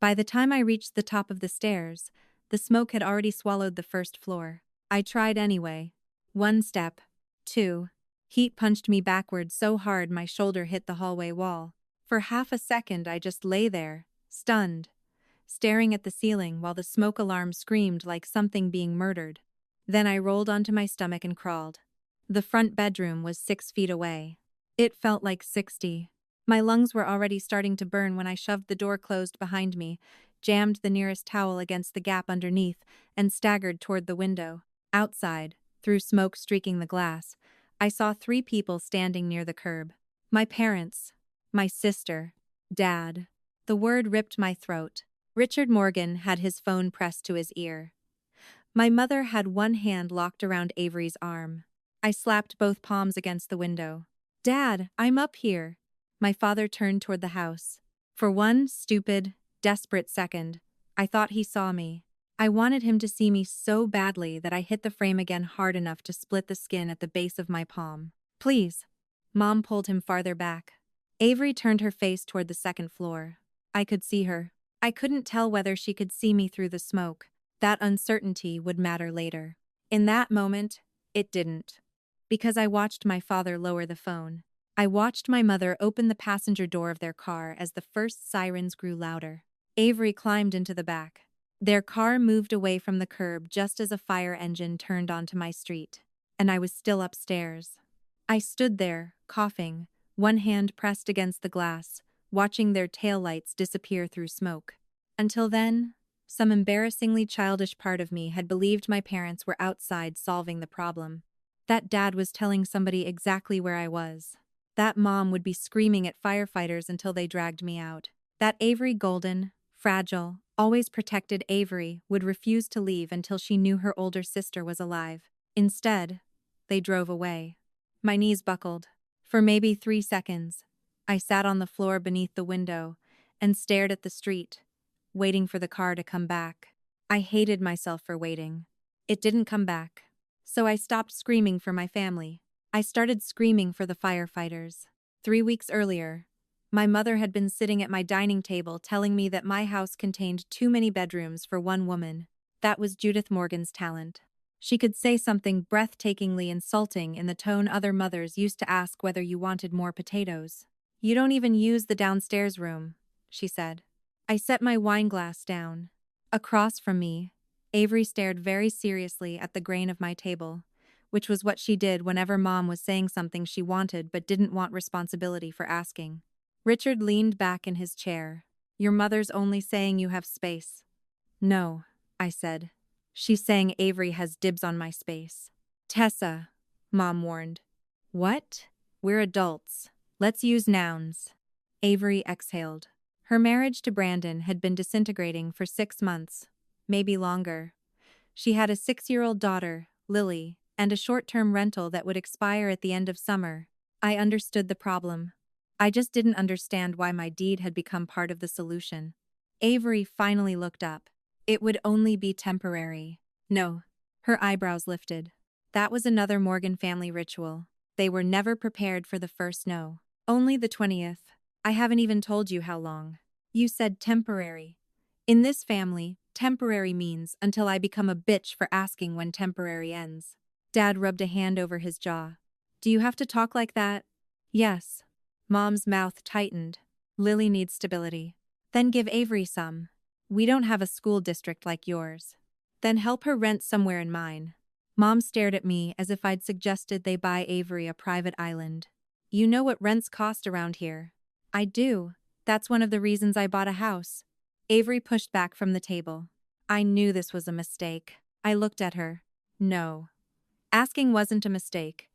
By the time I reached the top of the stairs, the smoke had already swallowed the first floor. I tried anyway. 1 step. 2. Heat punched me backwards so hard my shoulder hit the hallway wall. For half a second I just lay there, stunned, staring at the ceiling while the smoke alarm screamed like something being murdered. Then I rolled onto my stomach and crawled. The front bedroom was 6 feet away. It felt like 60. My lungs were already starting to burn when I shoved the door closed behind me, jammed the nearest towel against the gap underneath, and staggered toward the window. Outside, through smoke streaking the glass, I saw 3 people standing near the curb. My parents, my sister, Dad. The word ripped my throat. Richard Morgan had his phone pressed to his ear. My mother had one hand locked around Avery's arm. I slapped both palms against the window. Dad, I'm up here. My father turned toward the house. For one stupid, desperate second, I thought he saw me. I wanted him to see me so badly that I hit the frame again hard enough to split the skin at the base of my palm. Please. Mom pulled him farther back. Avery turned her face toward the second floor. I could see her. I couldn't tell whether she could see me through the smoke. That uncertainty would matter later. In that moment, it didn't. Because I watched my father lower the phone. I watched my mother open the passenger door of their car as the first sirens grew louder. Avery climbed into the back. Their car moved away from the curb just as a fire engine turned onto my street. And I was still upstairs. I stood there, coughing, one hand pressed against the glass, watching their taillights disappear through smoke. Until then, some embarrassingly childish part of me had believed my parents were outside solving the problem. That Dad was telling somebody exactly where I was. That Mom would be screaming at firefighters until they dragged me out. That Avery Golden, fragile, always protected Avery would refuse to leave until she knew her older sister was alive. Instead, they drove away. My knees buckled. For maybe 3 seconds, I sat on the floor beneath the window and stared at the street, waiting for the car to come back. I hated myself for waiting. It didn't come back. So I stopped screaming for my family. I started screaming for the firefighters. 3 weeks earlier, my mother had been sitting at my dining table telling me that my house contained too many bedrooms for one woman. That was Judith Morgan's talent. She could say something breathtakingly insulting in the tone other mothers used to ask whether you wanted more potatoes. You don't even use the downstairs room, she said. I set my wine glass down. Across from me, Avery stared very seriously at the grain of my table, which was what she did whenever Mom was saying something she wanted but didn't want responsibility for asking. Richard leaned back in his chair. Your mother's only saying you have space. No, I said. She's saying Avery has dibs on my space. Tessa, Mom warned. What? We're adults. Let's use nouns. Avery exhaled. Her marriage to Brandon had been disintegrating for 6 months, maybe longer. She had a 6-year-old daughter, Lily, and a short-term rental that would expire at the end of summer. I understood the problem. I just didn't understand why my deed had become part of the solution. Avery finally looked up. It would only be temporary. No. Her eyebrows lifted. That was another Morgan family ritual. They were never prepared for the first no. Only the 20th. I haven't even told you how long. You said temporary. In this family, temporary means until I become a bitch for asking when temporary ends. Dad rubbed a hand over his jaw. Do you have to talk like that? Yes. Mom's mouth tightened. Lily needs stability. Then give Avery some. We don't have a school district like yours. Then help her rent somewhere in mine. Mom stared at me as if I'd suggested they buy Avery a private island. You know what rents cost around here. I do. That's one of the reasons I bought a house. Avery pushed back from the table. I knew this was a mistake. I looked at her. No. Asking wasn't a mistake.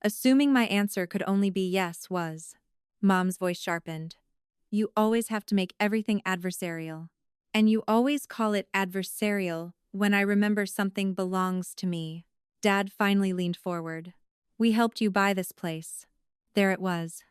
Assuming my answer could only be yes was. Mom's voice sharpened. You always have to make everything adversarial. And you always call it adversarial when I remember something belongs to me. Dad finally leaned forward. We helped you buy this place. There it was.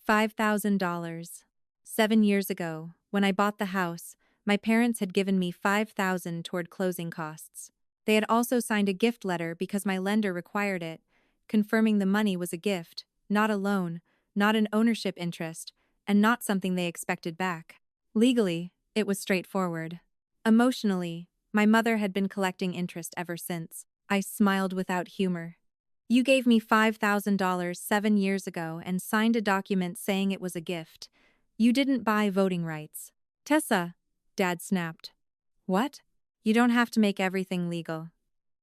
$5,000. 7 years ago, when I bought the house, my parents had given me $5,000 toward closing costs. They had also signed a gift letter because my lender required it, confirming the money was a gift, not a loan, not an ownership interest, and not something they expected back. Legally, It was straightforward. Emotionally, my mother had been collecting interest ever since. I smiled without humor. You gave me $5,000 7 years ago and signed a document saying it was a gift. You didn't buy voting rights. Tessa, Dad snapped. What? You don't have to make everything legal.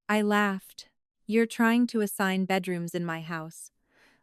I laughed. You're trying to assign bedrooms in my house.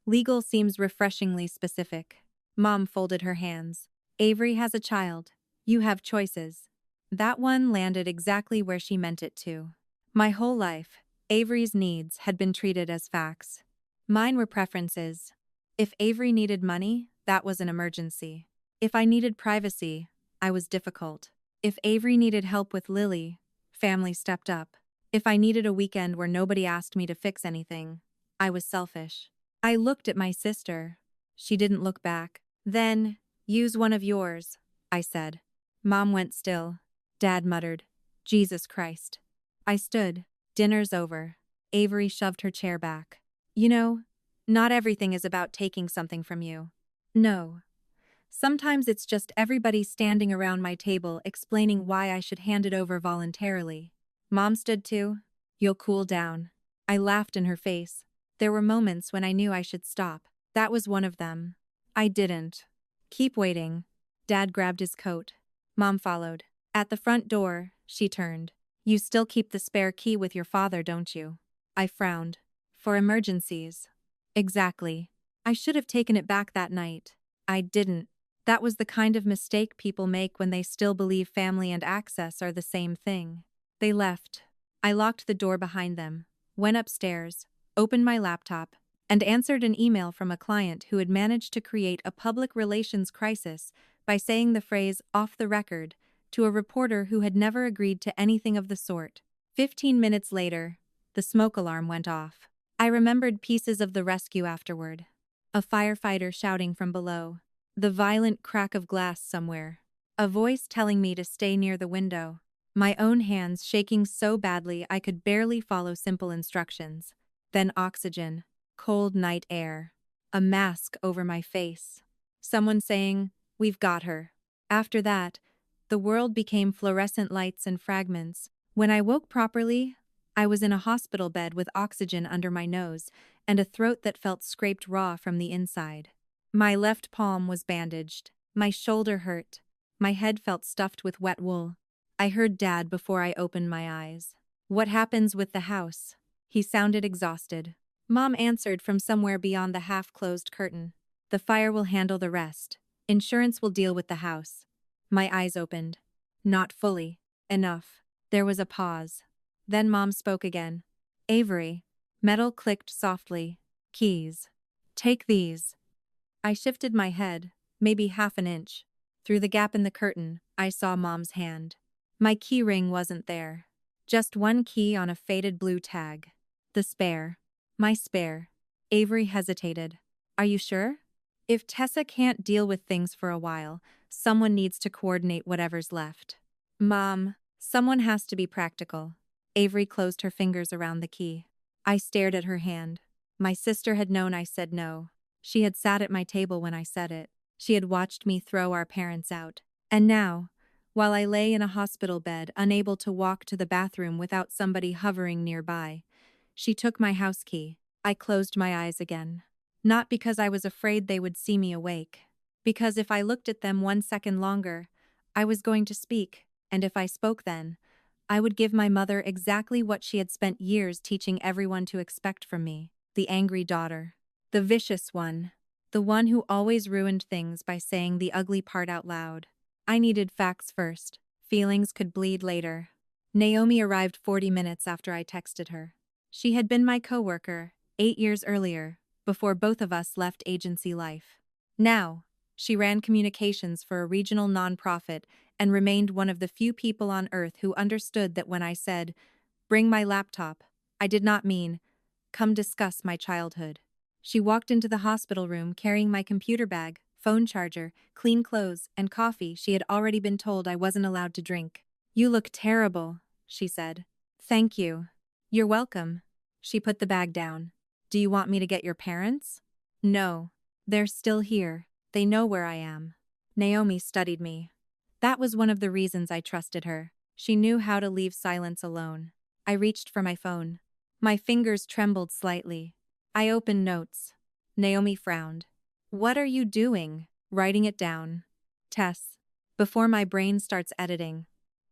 Legal seems refreshingly specific. Mom folded her hands. Avery has a child. You have choices. That one landed exactly where she meant it to. My whole life, Avery's needs had been treated as facts. Mine were preferences. If Avery needed money, that was an emergency. If I needed privacy, I was difficult. If Avery needed help with Lily, family stepped up. If I needed a weekend where nobody asked me to fix anything, I was selfish. I looked at my sister. She didn't look back. Then, use one of yours, I said. Mom went still. Dad muttered, Jesus Christ. I stood. Dinner's over. Avery shoved her chair back. You know, not everything is about taking something from you. No. Sometimes it's just everybody standing around my table explaining why I should hand it over voluntarily. Mom stood too. You'll cool down. I laughed in her face. There were moments when I knew I should stop. That was one of them. I didn't. Keep waiting. Dad grabbed his coat. Mom followed. At the front door, she turned. You still keep the spare key with your father, don't you? I frowned. For emergencies. Exactly. I should have taken it back that night. I didn't. That was the kind of mistake people make when they still believe family and access are the same thing. They left. I locked the door behind them, went upstairs, opened my laptop, and answered an email from a client who had managed to create a public relations crisis by saying the phrase "off the record" to a reporter who had never agreed to anything of the sort. 15 minutes later, the smoke alarm went off. I remembered pieces of the rescue afterward. A firefighter shouting from below. The violent crack of glass somewhere. A voice telling me to stay near the window. My own hands shaking so badly I could barely follow simple instructions. Then oxygen. Cold night air. A mask over my face. Someone saying, "We've got her." After that, the world became fluorescent lights and fragments. When I woke properly, I was in a hospital bed with oxygen under my nose and a throat that felt scraped raw from the inside. My left palm was bandaged. My shoulder hurt. My head felt stuffed with wet wool. I heard Dad before I opened my eyes. What happens with the house? He sounded exhausted. Mom answered from somewhere beyond the half-closed curtain. The fire will handle the rest. Insurance will deal with the house. My eyes opened. Not fully. Enough. There was a pause. Then Mom spoke again. Avery. Metal clicked softly. Keys. Take these. I shifted my head, maybe half an inch. Through the gap in the curtain, I saw Mom's hand. My key ring wasn't there. Just one key on a faded blue tag. The spare. My spare. Avery hesitated. Are you sure? If Tessa can't deal with things for a while, someone needs to coordinate whatever's left. Mom, someone has to be practical. Avery closed her fingers around the key. I stared at her hand. My sister had known I said no. She had sat at my table when I said it. She had watched me throw our parents out. And now, while I lay in a hospital bed, unable to walk to the bathroom without somebody hovering nearby, she took my house key. I closed my eyes again. Not because I was afraid they would see me awake. Because if I looked at them 1 second longer, I was going to speak, and if I spoke then, I would give my mother exactly what she had spent years teaching everyone to expect from me. The angry daughter. The vicious one. The one who always ruined things by saying the ugly part out loud. I needed facts first. Feelings could bleed later. Naomi arrived 40 minutes after I texted her. She had been my coworker, 8 years earlier, before both of us left agency life. Now, she ran communications for a regional nonprofit and remained one of the few people on earth who understood that when I said, "Bring my laptop," I did not mean, "Come discuss my childhood." She walked into the hospital room carrying my computer bag, phone charger, clean clothes, and coffee she had already been told I wasn't allowed to drink. "You look terrible," she said. "Thank you." "You're welcome." She put the bag down. "Do you want me to get your parents?" "No. They're still here. They know where I am." Naomi studied me. That was one of the reasons I trusted her. She knew how to leave silence alone. I reached for my phone. My fingers trembled slightly. I opened notes. Naomi frowned. What are you doing? Writing it down. Tess. Before my brain starts editing.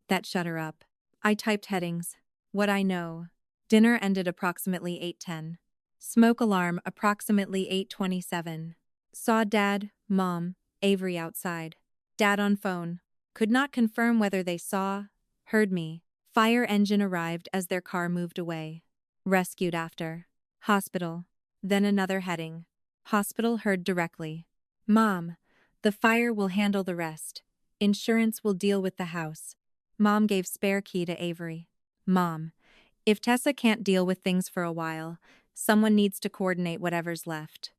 That shut her up. I typed headings. What I know. Dinner ended approximately 8:10. Smoke alarm approximately 8:27. Saw Dad, Mom, Avery outside. Dad on phone. Could not confirm whether they saw, heard me. Fire engine arrived as their car moved away. Rescued after. Hospital. Then another heading. Hospital heard directly. Mom, the fire will handle the rest. Insurance will deal with the house. Mom gave spare key to Avery. Mom, if Tessa can't deal with things for a while, someone needs to coordinate whatever's left.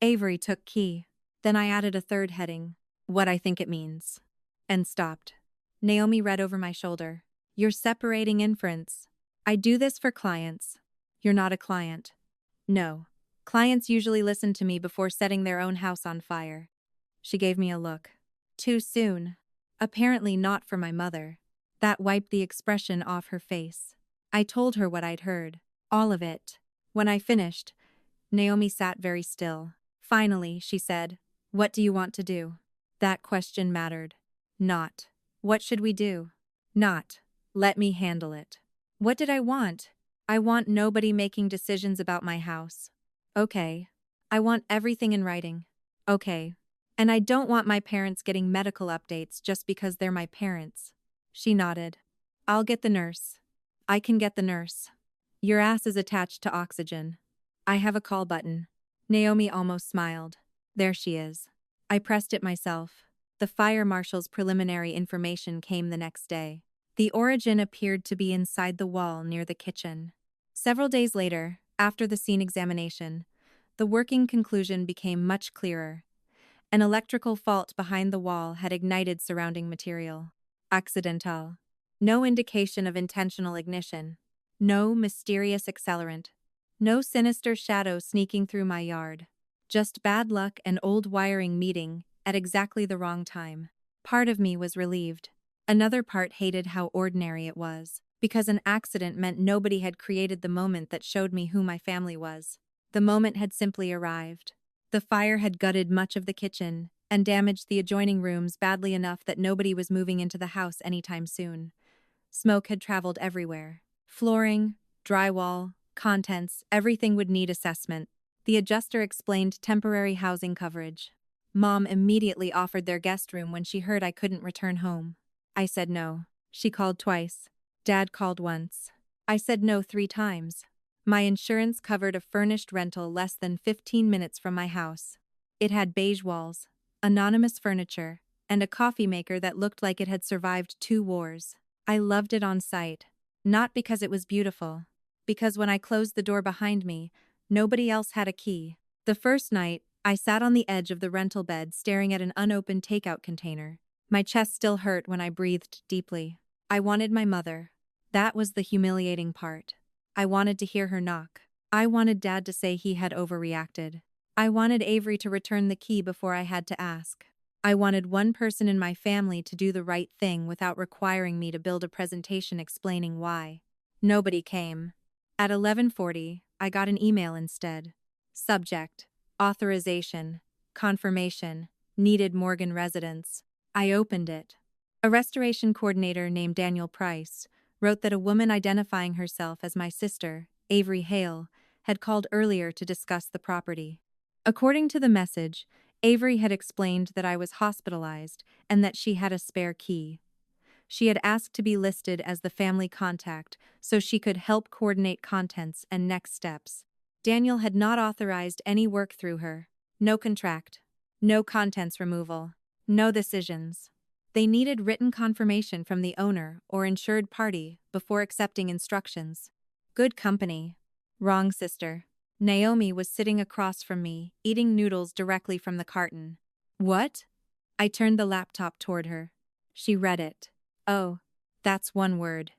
Avery took key. Then I added a third heading. What I think it means. And stopped. Naomi read over my shoulder. You're separating inference. I do this for clients. You're not a client. No. Clients usually listen to me before setting their own house on fire. She gave me a look. Too soon. Apparently not for my mother. That wiped the expression off her face. I told her what I'd heard. All of it. When I finished, Naomi sat very still. Finally, she said, What do you want to do? That question mattered. Not, what should we do? Not, let me handle it. What did I want? I want nobody making decisions about my house. Okay. I want everything in writing. Okay. And I don't want my parents getting medical updates just because they're my parents. She nodded. I'll get the nurse. I can get the nurse. Your ass is attached to oxygen. I have a call button. Naomi almost smiled. There she is. I pressed it myself. The fire marshal's preliminary information came the next day. The origin appeared to be inside the wall near the kitchen. Several days later, after the scene examination, the working conclusion became much clearer. An electrical fault behind the wall had ignited surrounding material. Accidental. No indication of intentional ignition. No mysterious accelerant. No sinister shadow sneaking through my yard. Just bad luck and old wiring meeting at exactly the wrong time. Part of me was relieved. Another part hated how ordinary it was, because an accident meant nobody had created the moment that showed me who my family was. The moment had simply arrived. The fire had gutted much of the kitchen and damaged the adjoining rooms badly enough that nobody was moving into the house anytime soon. Smoke had traveled everywhere. Flooring, drywall, contents, everything would need assessment. The adjuster explained temporary housing coverage. Mom immediately offered their guest room when she heard I couldn't return home. I said no. She called twice. Dad called once. I said no 3 times. My insurance covered a furnished rental less than 15 minutes from my house. It had beige walls, anonymous furniture, and a coffee maker that looked like it had survived 2 wars. I loved it on sight. Not because it was beautiful. Because when I closed the door behind me, nobody else had a key. The first night, I sat on the edge of the rental bed staring at an unopened takeout container. My chest still hurt when I breathed deeply. I wanted my mother. That was the humiliating part. I wanted to hear her knock. I wanted Dad to say he had overreacted. I wanted Avery to return the key before I had to ask. I wanted one person in my family to do the right thing without requiring me to build a presentation explaining why. Nobody came. At 11:40, I got an email instead. Subject: Authorization. Confirmation. Needed Morgan residence. I opened it. A restoration coordinator named Daniel Price wrote that a woman identifying herself as my sister, Avery Hale, had called earlier to discuss the property. According to the message, Avery had explained that I was hospitalized and that she had a spare key. She had asked to be listed as the family contact so she could help coordinate contents and next steps. Daniel had not authorized any work through her. No contract. No contents removal. No decisions. They needed written confirmation from the owner or insured party before accepting instructions. Good company. Wrong sister. Naomi was sitting across from me, eating noodles directly from the carton. What? I turned the laptop toward her. She read it. Oh, that's one word.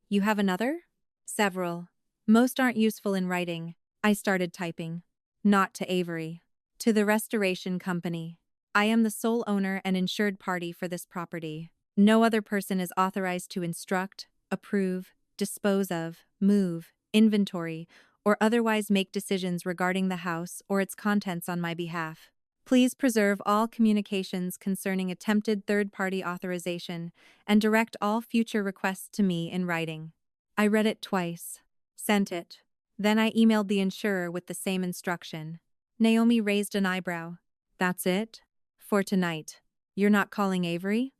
You have another? Several. Most aren't useful in writing. I started typing. Not to Avery. To the restoration company. I am the sole owner and insured party for this property. No other person is authorized to instruct, approve, dispose of, move, inventory, or otherwise make decisions regarding the house or its contents on my behalf. Please preserve all communications concerning attempted third-party authorization and direct all future requests to me in writing. I read it twice, sent it. Then I emailed the insurer with the same instruction. Naomi raised an eyebrow. That's it? For tonight. You're not calling Avery?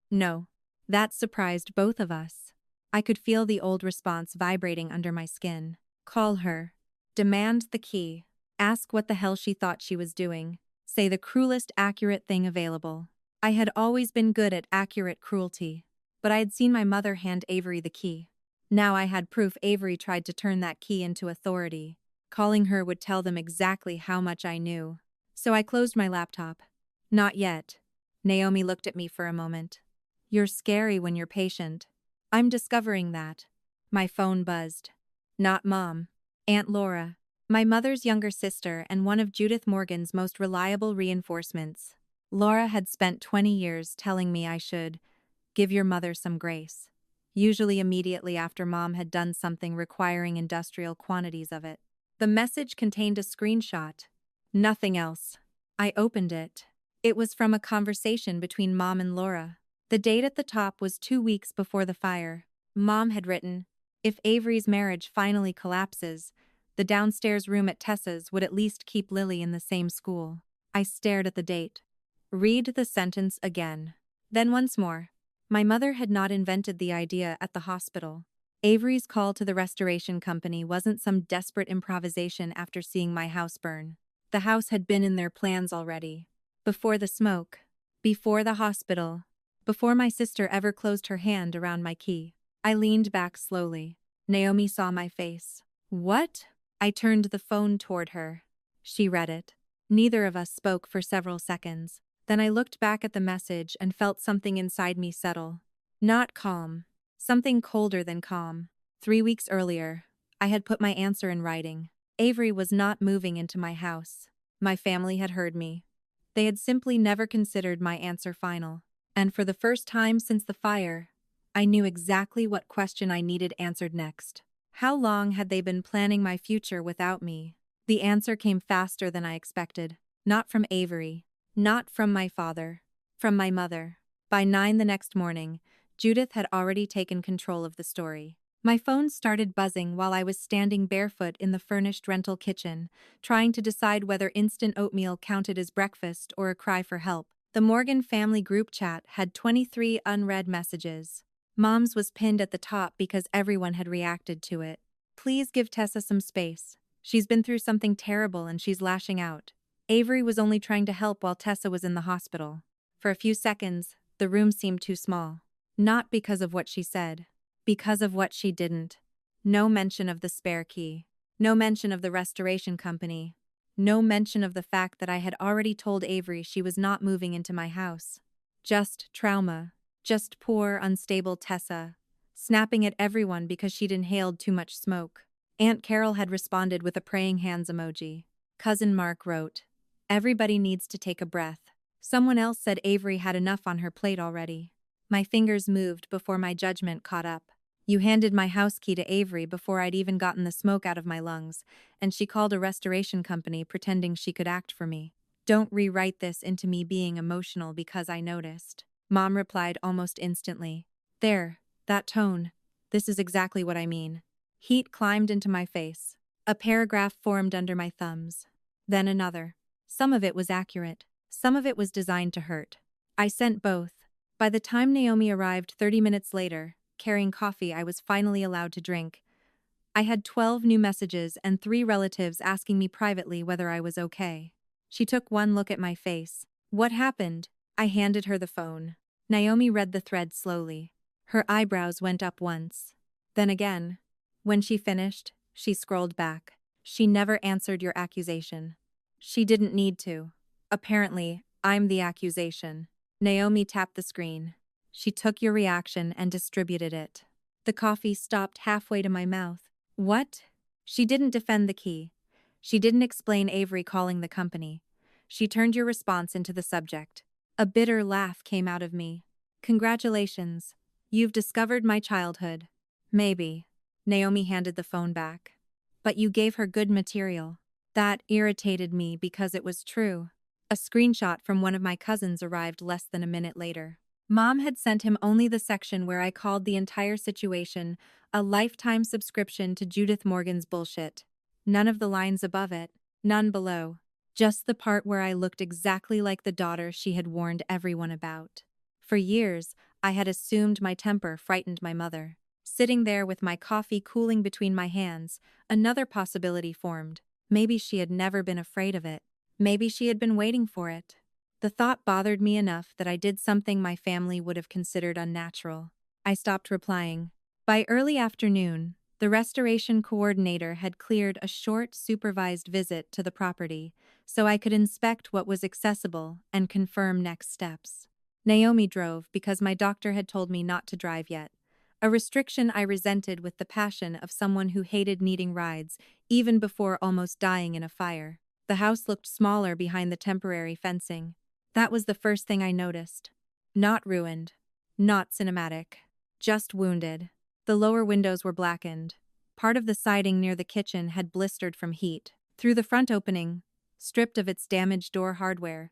No. That surprised both of us. I could feel the old response vibrating under my skin. Call her. Demand the key. Ask what the hell she thought she was doing. Say the cruelest accurate thing available. I had always been good at accurate cruelty, but I had seen my mother hand Avery the key. Now I had proof Avery tried to turn that key into authority. Calling her would tell them exactly how much I knew. So I closed my laptop. Not yet. Naomi looked at me for a moment. You're scary when you're patient. I'm discovering that. My phone buzzed. Not Mom. Aunt Laura. My mother's younger sister and one of Judith Morgan's most reliable reinforcements. Laura had spent 20 years telling me I should give your mother some grace. Usually immediately after Mom had done something requiring industrial quantities of it. The message contained a screenshot. Nothing else. I opened it. It was from a conversation between Mom and Laura. The date at the top was 2 weeks before the fire. Mom had written, if Avery's marriage finally collapses, the downstairs room at Tessa's would at least keep Lily in the same school. I stared at the date. Read the sentence again. Then once more. My mother had not invented the idea at the hospital. Avery's call to the restoration company wasn't some desperate improvisation after seeing my house burn. The house had been in their plans already. Before the smoke. Before the hospital. Before my sister ever closed her hand around my key. I leaned back slowly. Naomi saw my face. What? I turned the phone toward her. She read it. Neither of us spoke for several seconds. Then I looked back at the message and felt something inside me settle. Not calm. Something colder than calm. 3 weeks earlier, I had put my answer in writing. Avery was not moving into my house. My family had heard me. They had simply never considered my answer final. And for the first time since the fire, I knew exactly what question I needed answered next. How long had they been planning my future without me? The answer came faster than I expected. Not from Avery. Not from my father. From my mother. By 9 the next morning, Judith had already taken control of the story. My phone started buzzing while I was standing barefoot in the furnished rental kitchen, trying to decide whether instant oatmeal counted as breakfast or a cry for help. The Morgan family group chat had 23 unread messages. Mom's was pinned at the top because everyone had reacted to it. Please give Tessa some space. She's been through something terrible and she's lashing out. Avery was only trying to help while Tessa was in the hospital. For a few seconds, the room seemed too small. Not because of what she said. Because of what she didn't. No mention of the spare key. No mention of the restoration company. No mention of the fact that I had already told Avery she was not moving into my house. Just trauma. Just poor, unstable Tessa. Snapping at everyone because she'd inhaled too much smoke. Aunt Carol had responded with a praying hands emoji. Cousin Mark wrote, everybody needs to take a breath. Someone else said Avery had enough on her plate already. My fingers moved before my judgment caught up. You handed my house key to Avery before I'd even gotten the smoke out of my lungs, and she called a restoration company pretending she could act for me. Don't rewrite this into me being emotional because I noticed. Mom replied almost instantly. There, that tone. This is exactly what I mean. Heat climbed into my face. A paragraph formed under my thumbs. Then another. Some of it was accurate. Some of it was designed to hurt. I sent both. By the time Naomi arrived 30 minutes later, carrying coffee I was finally allowed to drink, I had 12 new messages and 3 relatives asking me privately whether I was okay. She took one look at my face. What happened? I handed her the phone. Naomi read the thread slowly. Her eyebrows went up once. Then again. When she finished, she scrolled back. She never answered your accusation. She didn't need to. Apparently, I'm the accusation. Naomi tapped the screen. She took your reaction and distributed it. The coffee stopped halfway to my mouth. What? She didn't defend the key. She didn't explain Avery calling the company. She turned your response into the subject. A bitter laugh came out of me. Congratulations. You've discovered my childhood. Maybe. Naomi handed the phone back. But you gave her good material. That irritated me because it was true. A screenshot from one of my cousins arrived less than a minute later. Mom had sent him only the section where I called the entire situation a lifetime subscription to Judith Morgan's bullshit. None of the lines above it, none below. Just the part where I looked exactly like the daughter she had warned everyone about. For years, I had assumed my temper frightened my mother. Sitting there with my coffee cooling between my hands, another possibility formed. Maybe she had never been afraid of it. Maybe she had been waiting for it. The thought bothered me enough that I did something my family would have considered unnatural. I stopped replying. By early afternoon, the restoration coordinator had cleared a short, supervised visit to the property, so I could inspect what was accessible and confirm next steps. Naomi drove because my doctor had told me not to drive yet, a restriction I resented with the passion of someone who hated needing rides, even before almost dying in a fire. The house looked smaller behind the temporary fencing. That was the first thing I noticed. Not ruined. Not cinematic. Just wounded. The lower windows were blackened. Part of the siding near the kitchen had blistered from heat. Through the front opening, stripped of its damaged door hardware,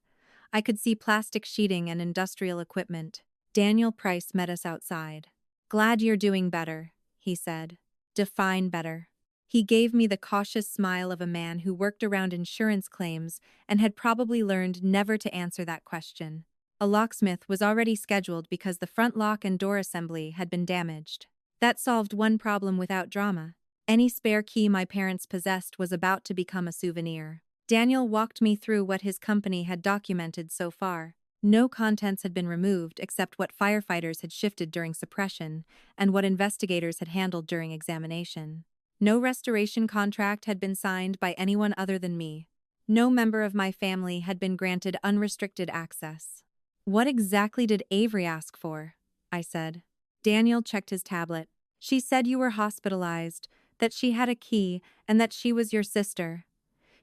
I could see plastic sheeting and industrial equipment. Daniel Price met us outside. "Glad you're doing better," he said. "Define better." He gave me the cautious smile of a man who worked around insurance claims and had probably learned never to answer that question. A locksmith was already scheduled because the front lock and door assembly had been damaged. That solved one problem without drama. Any spare key my parents possessed was about to become a souvenir. Daniel walked me through what his company had documented so far. No contents had been removed except what firefighters had shifted during suppression and what investigators had handled during examination. No restoration contract had been signed by anyone other than me. No member of my family had been granted unrestricted access. "What exactly did Avery ask for?" I said. Daniel checked his tablet. "She said you were hospitalized, that she had a key, and that she was your sister.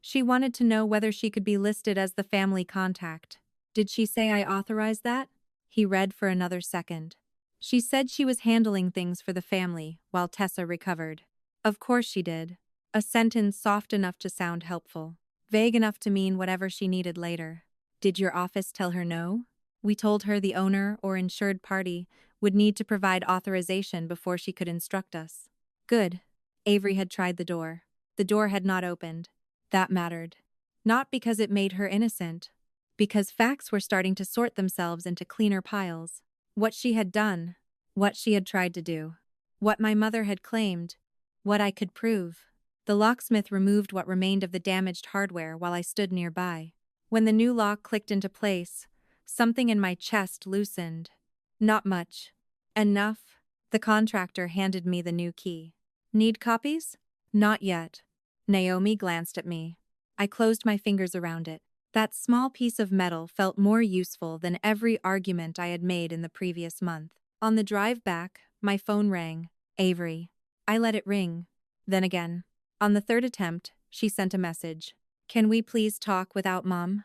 She wanted to know whether she could be listed as the family contact." "Did she say I authorized that?" He read for another second. "She said she was handling things for the family while Tessa recovered." Of course she did. A sentence soft enough to sound helpful, vague enough to mean whatever she needed later. "Did your office tell her no?" "We told her the owner or insured party would need to provide authorization before she could instruct us." Good. Avery had tried the door. The door had not opened. That mattered. Not because it made her innocent, because facts were starting to sort themselves into cleaner piles. What she had done, what she had tried to do, what my mother had claimed, what I could prove. The locksmith removed what remained of the damaged hardware while I stood nearby. When the new lock clicked into place, something in my chest loosened. Not much. Enough. The contractor handed me the new key. "Need copies?" "Not yet." Naomi glanced at me. I closed my fingers around it. That small piece of metal felt more useful than every argument I had made in the previous month. On the drive back, my phone rang. Avery. I let it ring. Then again. On the third attempt, she sent a message. "Can we please talk without Mom?"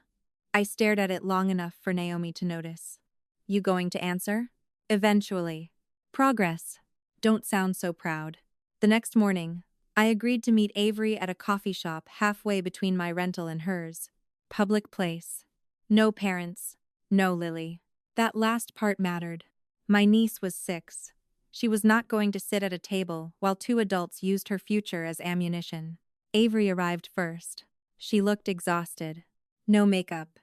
I stared at it long enough for Naomi to notice. "You going to answer?" "Eventually." "Progress. Don't sound so proud." The next morning, I agreed to meet Avery at a coffee shop halfway between my rental and hers. Public place. No parents. No Lily. That last part mattered. My niece was 6. She was not going to sit at a table while 2 adults used her future as ammunition. Avery arrived first. She looked exhausted. No makeup.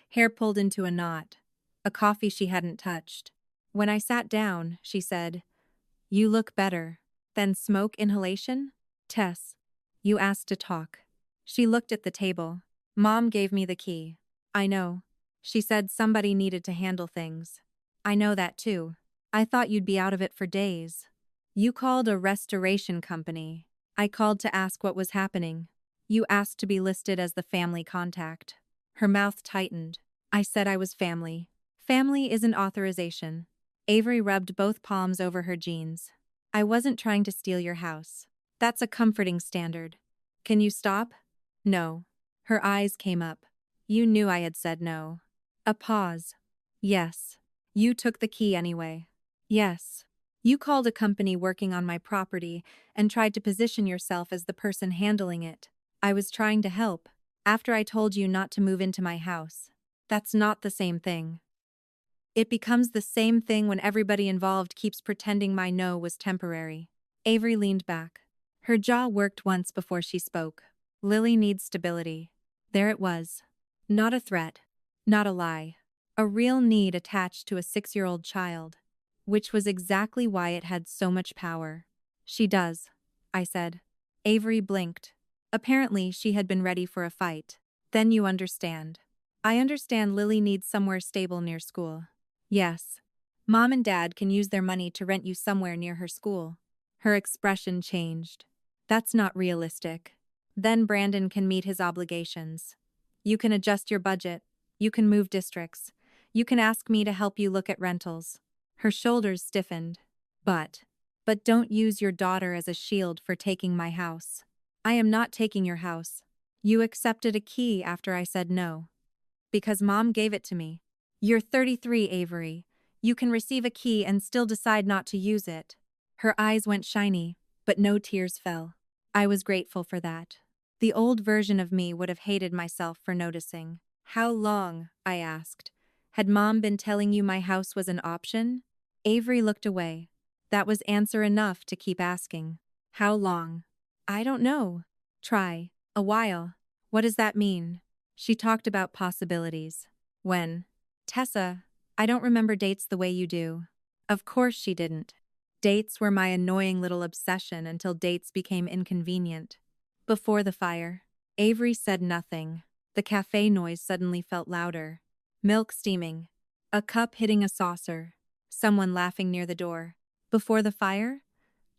Hair pulled into a knot. A coffee she hadn't touched. When I sat down, she said, "You look better." "Then smoke inhalation?" "Tess, you asked to talk." She looked at the table. "Mom gave me the key." "I know. She said somebody needed to handle things." "I know that too. I thought you'd be out of it for days." "You called a restoration company." "I called to ask what was happening." "You asked to be listed as the family contact." Her mouth tightened. "I said I was family." "Family isn't authorization." Avery rubbed both palms over her jeans. "I wasn't trying to steal your house. That's a comforting standard. Can you stop?" "No." Her eyes came up. "You knew I had said no." A pause. "Yes." You took the key anyway. Yes. You called a company working on my property and tried to position yourself as the person handling it. I was trying to help, after I told you not to move into my house. That's not the same thing. It becomes the same thing when everybody involved keeps pretending my no was temporary. Avery leaned back. Her jaw worked once before she spoke. Lily needs stability. There it was. Not a threat. Not a lie. A real need attached to a 6-year-old child. Which was exactly why it had so much power. She does, I said. Avery blinked. Apparently she had been ready for a fight. Then you understand. I understand Lily needs somewhere stable near school. Yes. Mom and Dad can use their money to rent you somewhere near her school. Her expression changed. That's not realistic. Then Brandon can meet his obligations. You can adjust your budget. You can move districts. You can ask me to help you look at rentals. Her shoulders stiffened. But don't use your daughter as a shield for taking my house. I am not taking your house. You accepted a key after I said no. Because Mom gave it to me. You're 33, Avery. You can receive a key and still decide not to use it. Her eyes went shiny, but no tears fell. I was grateful for that. The old version of me would have hated myself for noticing. How long? I asked. Had Mom been telling you my house was an option? Avery looked away. That was answer enough to keep asking. How long? I don't know. Try. A while. What does that mean? She talked about possibilities. When? Tessa, I don't remember dates the way you do. Of course she didn't. Dates were my annoying little obsession until dates became inconvenient. Before the fire, Avery said nothing. The cafe noise suddenly felt louder. Milk steaming. A cup hitting a saucer. Someone laughing near the door. Before the fire?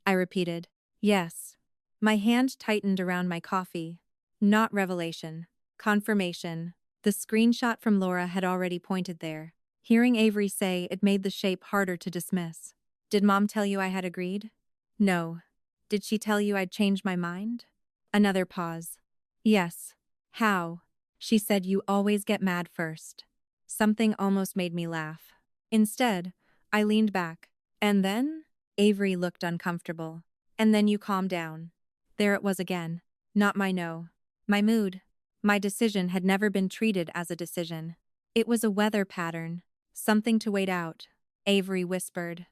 I repeated. Yes. My hand tightened around my coffee. Not revelation. Confirmation. The screenshot from Laura had already pointed there. Hearing Avery say it made the shape harder to dismiss. Did Mom tell you I had agreed? No. Did she tell you I'd changed my mind? Another pause. Yes. How? She said you always get mad first. Something almost made me laugh. Instead, I leaned back. And then? Avery looked uncomfortable. And then you calmed down. There it was again. Not my no. My mood. My decision had never been treated as a decision. It was a weather pattern. Something to wait out. Avery whispered.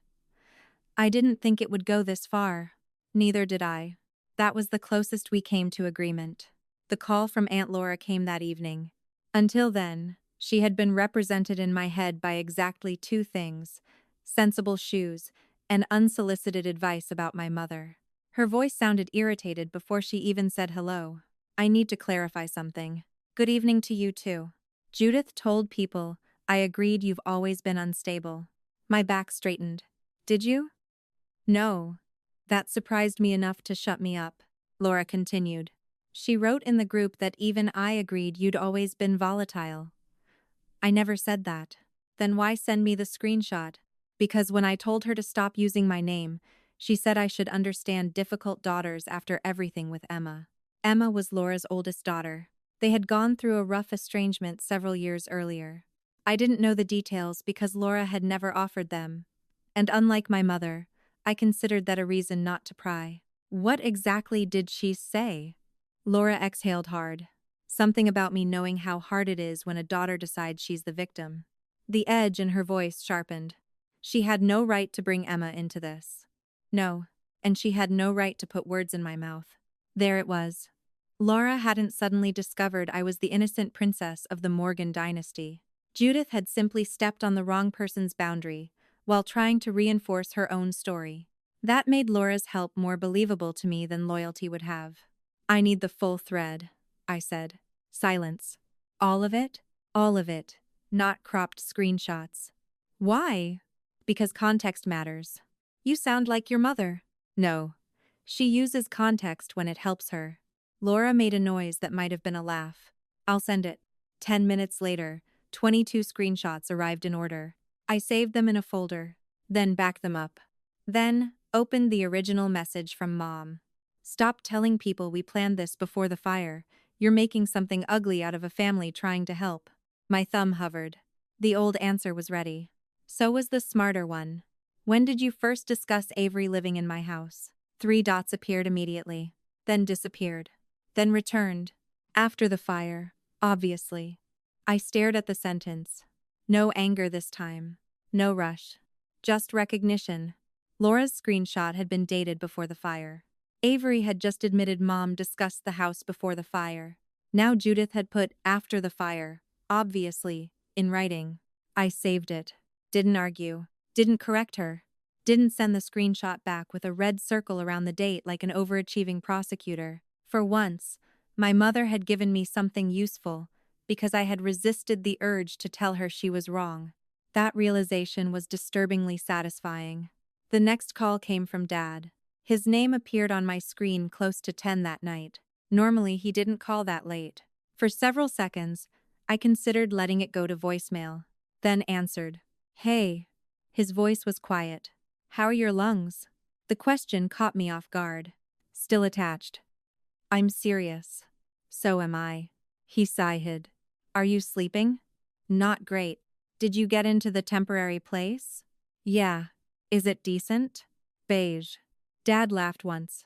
I didn't think it would go this far. Neither did I. That was the closest we came to agreement. The call from Aunt Laura came that evening. Until then, she had been represented in my head by exactly two things: sensible shoes and unsolicited advice about my mother. Her voice sounded irritated before she even said hello. I need to clarify something. Good evening to you too. Judith told people I agreed you've always been unstable. My back straightened. Did you? No. That surprised me enough to shut me up, Laura continued. She wrote in the group that even I agreed you'd always been volatile. I never said that. Then why send me the screenshot? Because when I told her to stop using my name, she said I should understand difficult daughters after everything with Emma. Emma was Laura's oldest daughter. They had gone through a rough estrangement several years earlier. I didn't know the details because Laura had never offered them. And unlike my mother, I considered that a reason not to pry. What exactly did she say? Laura exhaled hard. Something about me knowing how hard it is when a daughter decides she's the victim. The edge in her voice sharpened. She had no right to bring Emma into this. No, and she had no right to put words in my mouth. There it was. Laura hadn't suddenly discovered I was the innocent princess of the Morgan dynasty. Judith had simply stepped on the wrong person's boundary, while trying to reinforce her own story. That made Laura's help more believable to me than loyalty would have. I need the full thread, I said. Silence. All of it? All of it. Not cropped screenshots. Why? Because context matters. You sound like your mother. No. She uses context when it helps her. Laura made a noise that might have been a laugh. I'll send it. 10 minutes later, 22 screenshots arrived in order. I saved them in a folder, then backed them up. Then, opened the original message from Mom. Stop telling people we planned this before the fire. You're making something ugly out of a family trying to help. My thumb hovered. The old answer was ready. So was the smarter one. When did you first discuss Avery living in my house? 3 dots appeared immediately, then disappeared, then returned. After the fire, obviously. I stared at the sentence. No anger this time. No rush. Just recognition. Laura's screenshot had been dated before the fire. Avery had just admitted Mom discussed the house before the fire. Now Judith had put after the fire, obviously, in writing. I saved it. Didn't argue. Didn't correct her. Didn't send the screenshot back with a red circle around the date like an overachieving prosecutor. For once, my mother had given me something useful because I had resisted the urge to tell her she was wrong. That realization was disturbingly satisfying. The next call came from Dad. His name appeared on my screen close to 10 that night. Normally, he didn't call that late. For several seconds, I considered letting it go to voicemail, then answered. Hey. His voice was quiet. How are your lungs? The question caught me off guard. Still attached. I'm serious. So am I. He sighed. Are you sleeping? Not great. Did you get into the temporary place? Yeah. Is it decent? Beige. Dad laughed once.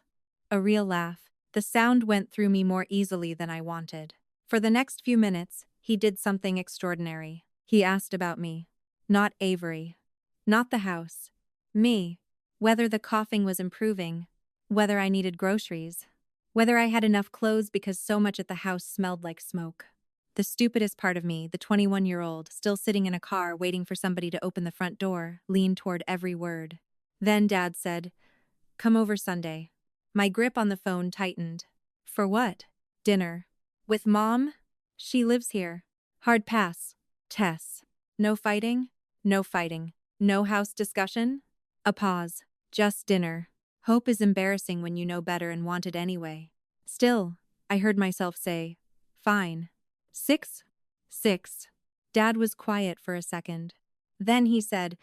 A real laugh. The sound went through me more easily than I wanted. For the next few minutes, he did something extraordinary. He asked about me. Not Avery. Not the house. Me. Whether the coughing was improving. Whether I needed groceries. Whether I had enough clothes because so much at the house smelled like smoke. The stupidest part of me, the 21-year-old, still sitting in a car waiting for somebody to open the front door, leaned toward every word. Then Dad said, Come over Sunday. My grip on the phone tightened. For what? Dinner. With Mom? She lives here. Hard pass. Tess. No fighting? No fighting. No house discussion? A pause. Just dinner. Hope is embarrassing when you know better and want it anyway. Still, I heard myself say, Fine. 6? 6. Dad was quiet for a second. Then he said,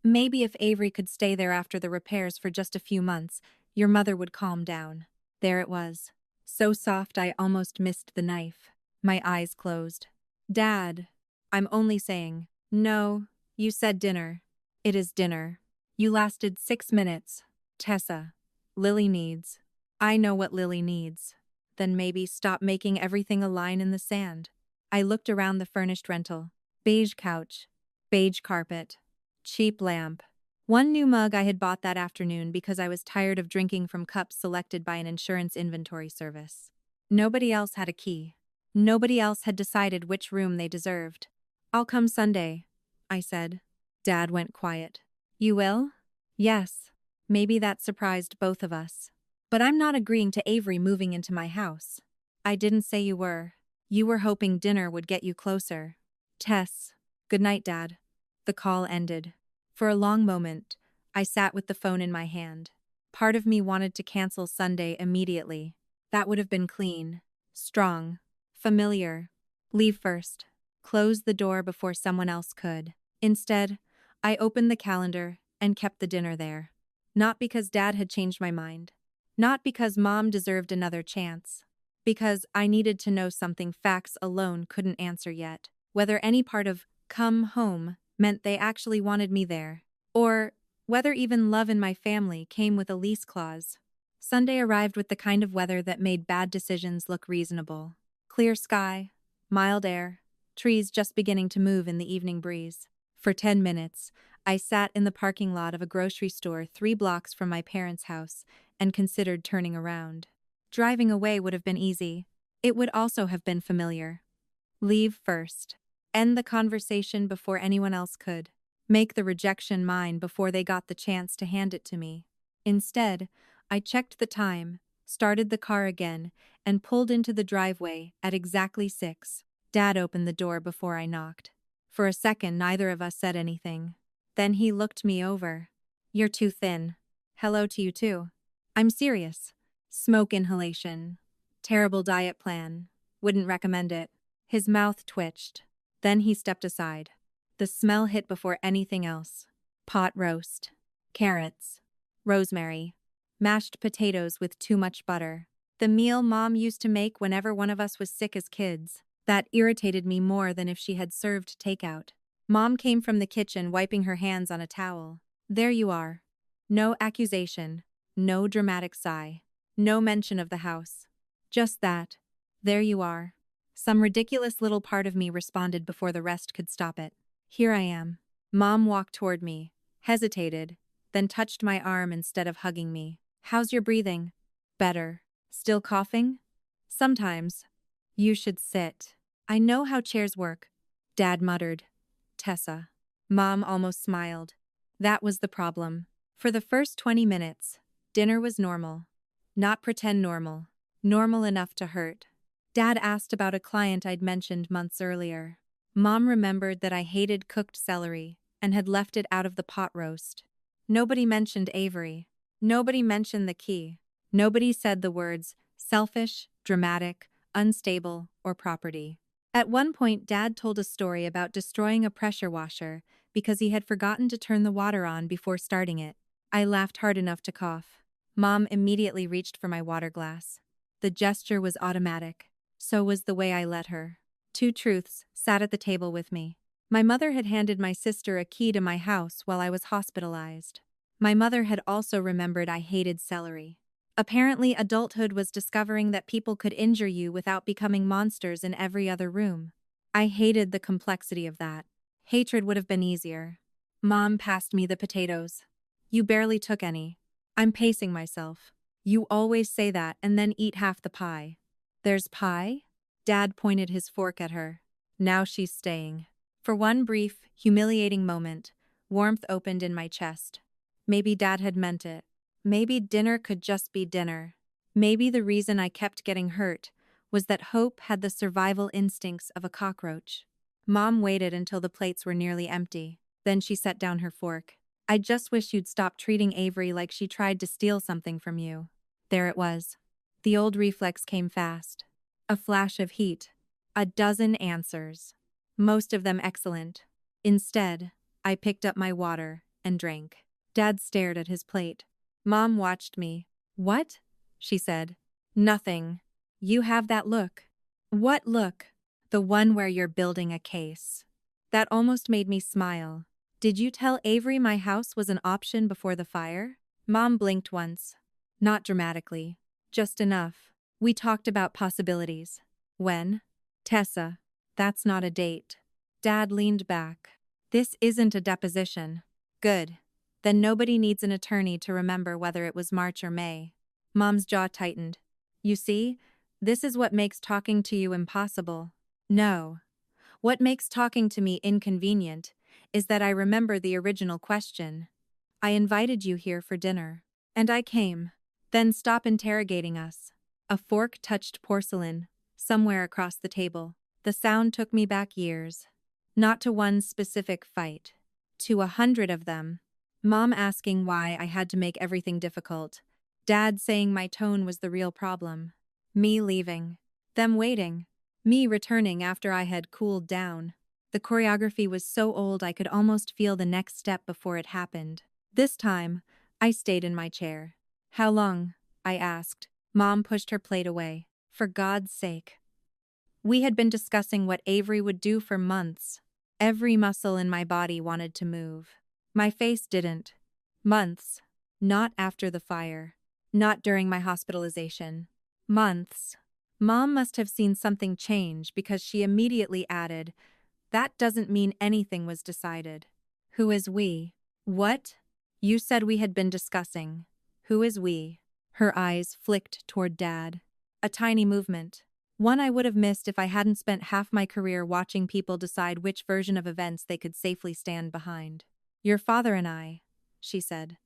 Maybe if Avery could stay there after the repairs for just a few months, your mother would calm down. There it was. So soft I almost missed the knife. My eyes closed. Dad. I'm only saying. No, you said dinner. It is dinner. You lasted 6 minutes. Tessa. Lily needs. I know what Lily needs. Then maybe stop making everything a line in the sand. I looked around the furnished rental. Beige couch. Beige carpet. Cheap lamp. One new mug I had bought that afternoon because I was tired of drinking from cups selected by an insurance inventory service. Nobody else had a key. Nobody else had decided which room they deserved. I'll come Sunday, I said. Dad went quiet. You will? Yes. Maybe that surprised both of us. But I'm not agreeing to Avery moving into my house. I didn't say you were. You were hoping dinner would get you closer. Tess. Good night, Dad. The call ended. For a long moment, I sat with the phone in my hand. Part of me wanted to cancel Sunday immediately. That would have been clean, strong, familiar. Leave first. Close the door before someone else could. Instead, I opened the calendar and kept the dinner there. Not because Dad had changed my mind. Not because Mom deserved another chance. Because I needed to know something facts alone couldn't answer yet. Whether any part of come home meant they actually wanted me there. Or whether even love in my family came with a lease clause. Sunday arrived with the kind of weather that made bad decisions look reasonable. Clear sky, mild air, trees just beginning to move in the evening breeze. For 10 minutes, I sat in the parking lot of a grocery store 3 blocks from my parents' house and considered turning around. Driving away would have been easy. It would also have been familiar. Leave first. End the conversation before anyone else could. Make the rejection mine before they got the chance to hand it to me. Instead, I checked the time, started the car again, and pulled into the driveway at exactly 6. Dad opened the door before I knocked. For a second, neither of us said anything. Then he looked me over. You're too thin. Hello to you too. I'm serious. Smoke inhalation. Terrible diet plan. Wouldn't recommend it. His mouth twitched. Then he stepped aside. The smell hit before anything else. Pot roast. Carrots. Rosemary. Mashed potatoes with too much butter. The meal Mom used to make whenever one of us was sick as kids. That irritated me more than if she had served takeout. Mom came from the kitchen, wiping her hands on a towel. There you are. No accusation. No dramatic sigh. No mention of the house. Just that. There you are. Some ridiculous little part of me responded before the rest could stop it. Here I am. Mom walked toward me, hesitated, then touched my arm instead of hugging me. How's your breathing? Better. Still coughing? Sometimes. You should sit. I know how chairs work, Dad muttered. Tessa. Mom almost smiled. That was the problem. For the first 20 minutes, dinner was normal. Not pretend normal. Normal enough to hurt. Dad asked about a client I'd mentioned months earlier. Mom remembered that I hated cooked celery and had left it out of the pot roast. Nobody mentioned Avery. Nobody mentioned the key. Nobody said the words selfish, dramatic, unstable, or property. At one point, Dad told a story about destroying a pressure washer because he had forgotten to turn the water on before starting it. I laughed hard enough to cough. Mom immediately reached for my water glass. The gesture was automatic. So was the way I let her. Two truths sat at the table with me. My mother had handed my sister a key to my house while I was hospitalized. My mother had also remembered I hated celery. Apparently, adulthood was discovering that people could injure you without becoming monsters in every other room. I hated the complexity of that. Hatred would have been easier. Mom passed me the potatoes. You barely took any. I'm pacing myself. You always say that and then eat half the pie. There's pie? Dad pointed his fork at her. Now she's staying. For one brief, humiliating moment, warmth opened in my chest. Maybe Dad had meant it. Maybe dinner could just be dinner. Maybe the reason I kept getting hurt was that Hope had the survival instincts of a cockroach. Mom waited until the plates were nearly empty. Then she set down her fork. I just wish you'd stop treating Avery like she tried to steal something from you. There it was. The old reflex came fast. A flash of heat. A dozen answers. Most of them excellent. Instead, I picked up my water and drank. Dad stared at his plate. Mom watched me. What? She said. Nothing. You have that look. What look? The one where you're building a case. That almost made me smile. Did you tell Avery my house was an option before the fire? Mom blinked once. Not dramatically. Just enough. We talked about possibilities. When? Tessa. That's not a date. Dad leaned back. This isn't a deposition. Good. Then nobody needs an attorney to remember whether it was March or May. Mom's jaw tightened. You see, this is what makes talking to you impossible. No. What makes talking to me inconvenient is that I remember the original question. I invited you here for dinner. And I came. Then stop interrogating us. A fork touched porcelain, somewhere across the table. The sound took me back years. Not to one specific fight. To 100 of them. Mom asking why I had to make everything difficult. Dad saying my tone was the real problem. Me leaving. Them waiting. Me returning after I had cooled down. The choreography was so old I could almost feel the next step before it happened. This time, I stayed in my chair. How long? I asked. Mom pushed her plate away. For God's sake. We had been discussing what Avery would do for months. Every muscle in my body wanted to move. My face didn't. Months. Not after the fire. Not during my hospitalization. Months. Mom must have seen something change because she immediately added, that doesn't mean anything was decided. Who is we? What? You said we had been discussing. Who is we? Her eyes flicked toward Dad. A tiny movement. One I would have missed if I hadn't spent half my career watching people decide which version of events they could safely stand behind. Your father and I, she said.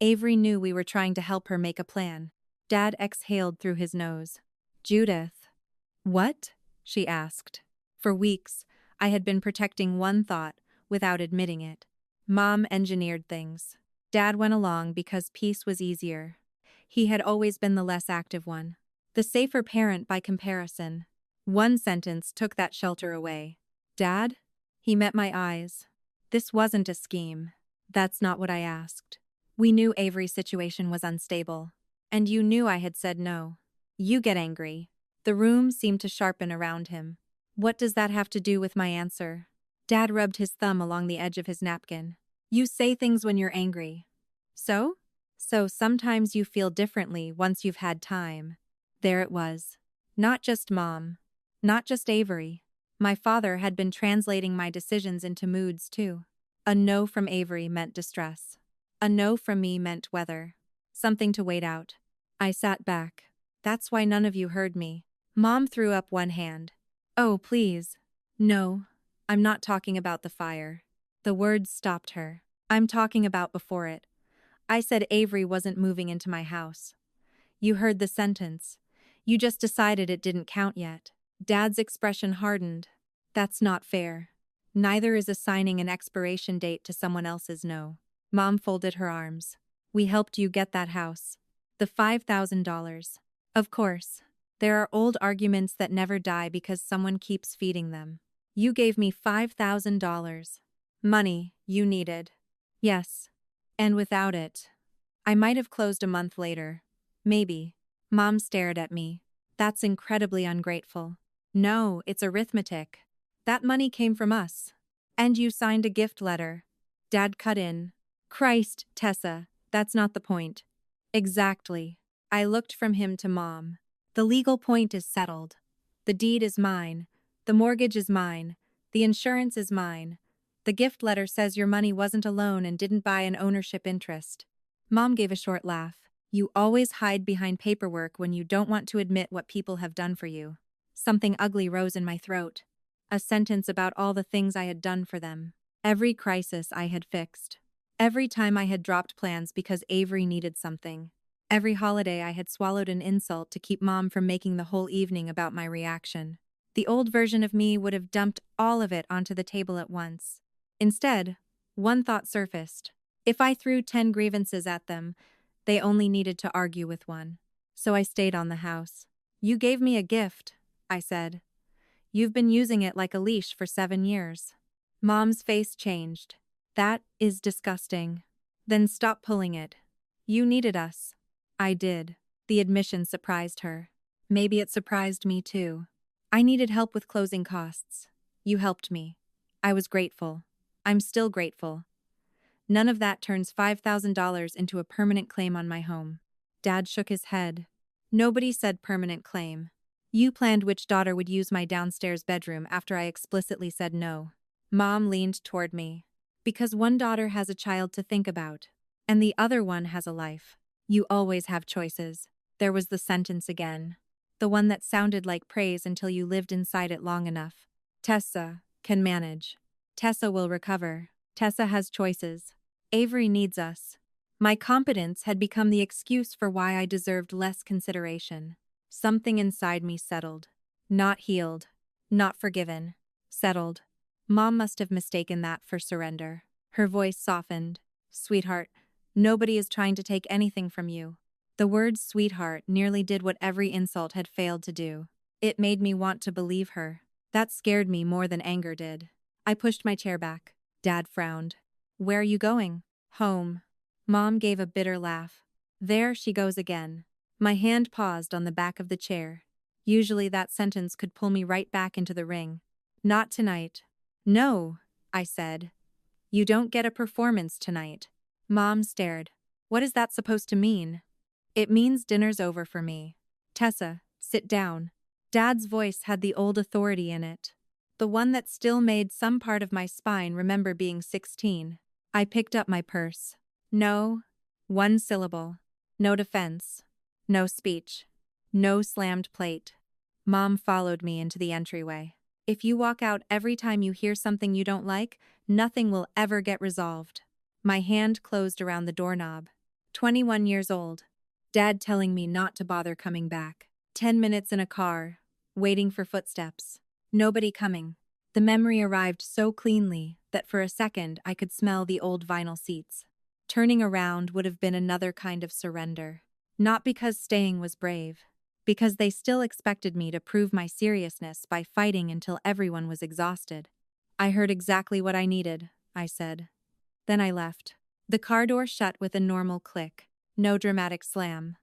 Avery knew we were trying to help her make a plan. Dad exhaled through his nose. Judith. What? She asked. For weeks, I had been protecting one thought without admitting it. Mom engineered things. Dad went along because peace was easier. He had always been the less active one. The safer parent by comparison. One sentence took that shelter away. Dad? He met my eyes. This wasn't a scheme. That's not what I asked. We knew Avery's situation was unstable. And you knew I had said no. You get angry. The room seemed to sharpen around him. What does that have to do with my answer? Dad rubbed his thumb along the edge of his napkin. You say things when you're angry. So? So sometimes you feel differently once you've had time. There it was. Not just Mom. Not just Avery. My father had been translating my decisions into moods too. A no from Avery meant distress. A no from me meant weather. Something to wait out. I sat back. That's why none of you heard me. Mom threw up one hand. Oh, please. No. I'm not talking about the fire. The words stopped her. I'm talking about before it. I said Avery wasn't moving into my house. You heard the sentence. You just decided it didn't count yet. Dad's expression hardened. That's not fair. Neither is assigning an expiration date to someone else's no. Mom folded her arms. We helped you get that house. The $5,000. Of course. There are old arguments that never die because someone keeps feeding them. You gave me $5,000. Money you needed. Yes. And without it, I might have closed a month later. Maybe. Mom stared at me. That's incredibly ungrateful. No, it's arithmetic. That money came from us. And you signed a gift letter. Dad cut in. Christ, Tessa, that's not the point. Exactly. I looked from him to Mom. The legal point is settled. The deed is mine. The mortgage is mine. The insurance is mine. The gift letter says your money wasn't a loan and didn't buy an ownership interest. Mom gave a short laugh. You always hide behind paperwork when you don't want to admit what people have done for you. Something ugly rose in my throat. A sentence about all the things I had done for them. Every crisis I had fixed. Every time I had dropped plans because Avery needed something. Every holiday I had swallowed an insult to keep Mom from making the whole evening about my reaction. The old version of me would have dumped all of it onto the table at once. Instead, one thought surfaced. If I threw 10 grievances at them, they only needed to argue with one. So I stayed on the house. You gave me a gift, I said. You've been using it like a leash for 7 years. Mom's face changed. That is disgusting. Then stop pulling it. You needed us. I did. The admission surprised her. Maybe it surprised me too. I needed help with closing costs. You helped me. I was grateful. I'm still grateful. None of that turns $5,000 into a permanent claim on my home. Dad shook his head. Nobody said permanent claim. You planned which daughter would use my downstairs bedroom after I explicitly said no. Mom leaned toward me. Because one daughter has a child to think about, and the other one has a life. You always have choices. There was the sentence again. The one that sounded like praise until you lived inside it long enough. Tessa can manage. Tessa will recover. Tessa has choices. Avery needs us. My competence had become the excuse for why I deserved less consideration. Something inside me settled. Not healed. Not forgiven. Settled. Mom must have mistaken that for surrender. Her voice softened. Sweetheart, nobody is trying to take anything from you. The word sweetheart nearly did what every insult had failed to do. It made me want to believe her. That scared me more than anger did. I pushed my chair back. Dad frowned. Where are you going? Home. Mom gave a bitter laugh. There she goes again. My hand paused on the back of the chair. Usually that sentence could pull me right back into the ring. Not tonight. No, I said. You don't get a performance tonight. Mom stared. What is that supposed to mean? It means dinner's over for me. Tessa, sit down. Dad's voice had the old authority in it. The one that still made some part of my spine remember being 16. I picked up my purse. No. One syllable. No defense. No speech. No slammed plate. Mom followed me into the entryway. If you walk out every time you hear something you don't like, nothing will ever get resolved. My hand closed around the doorknob. 21 years old. Dad telling me not to bother coming back. 10 minutes in a car, waiting for footsteps. Nobody coming. The memory arrived so cleanly that for a second I could smell the old vinyl seats. Turning around would have been another kind of surrender. Not because staying was brave. Because they still expected me to prove my seriousness by fighting until everyone was exhausted. I heard exactly what I needed, I said. Then I left. The car door shut with a normal click. No dramatic slam.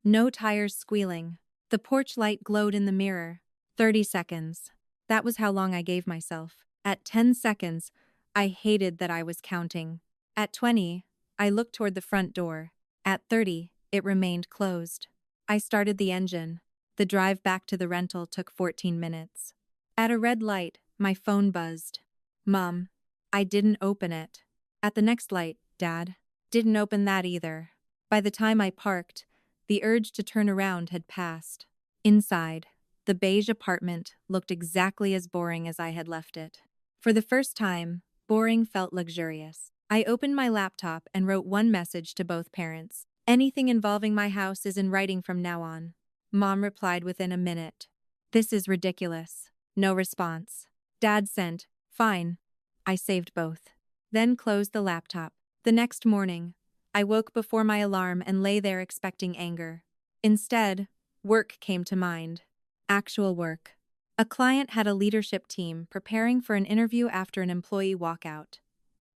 No tires squealing. The porch light glowed in the mirror. 30 seconds. That was how long I gave myself. At 10 seconds, I hated that I was counting. At 20, I looked toward the front door. At 30, it remained closed. I started the engine. The drive back to the rental took 14 minutes. At a red light, my phone buzzed. Mom. I didn't open it. At the next light, Dad. Didn't open that either. By the time I parked, the urge to turn around had passed. Inside, the beige apartment looked exactly as boring as I had left it. For the first time, boring felt luxurious. I opened my laptop and wrote one message to both parents. Anything involving my house is in writing from now on. Mom replied within a minute. This is ridiculous. No response. Dad sent, fine. I saved both. Then closed the laptop. The next morning, I woke before my alarm and lay there expecting anger. Instead, work came to mind. Actual work. A client had a leadership team preparing for an interview after an employee walkout.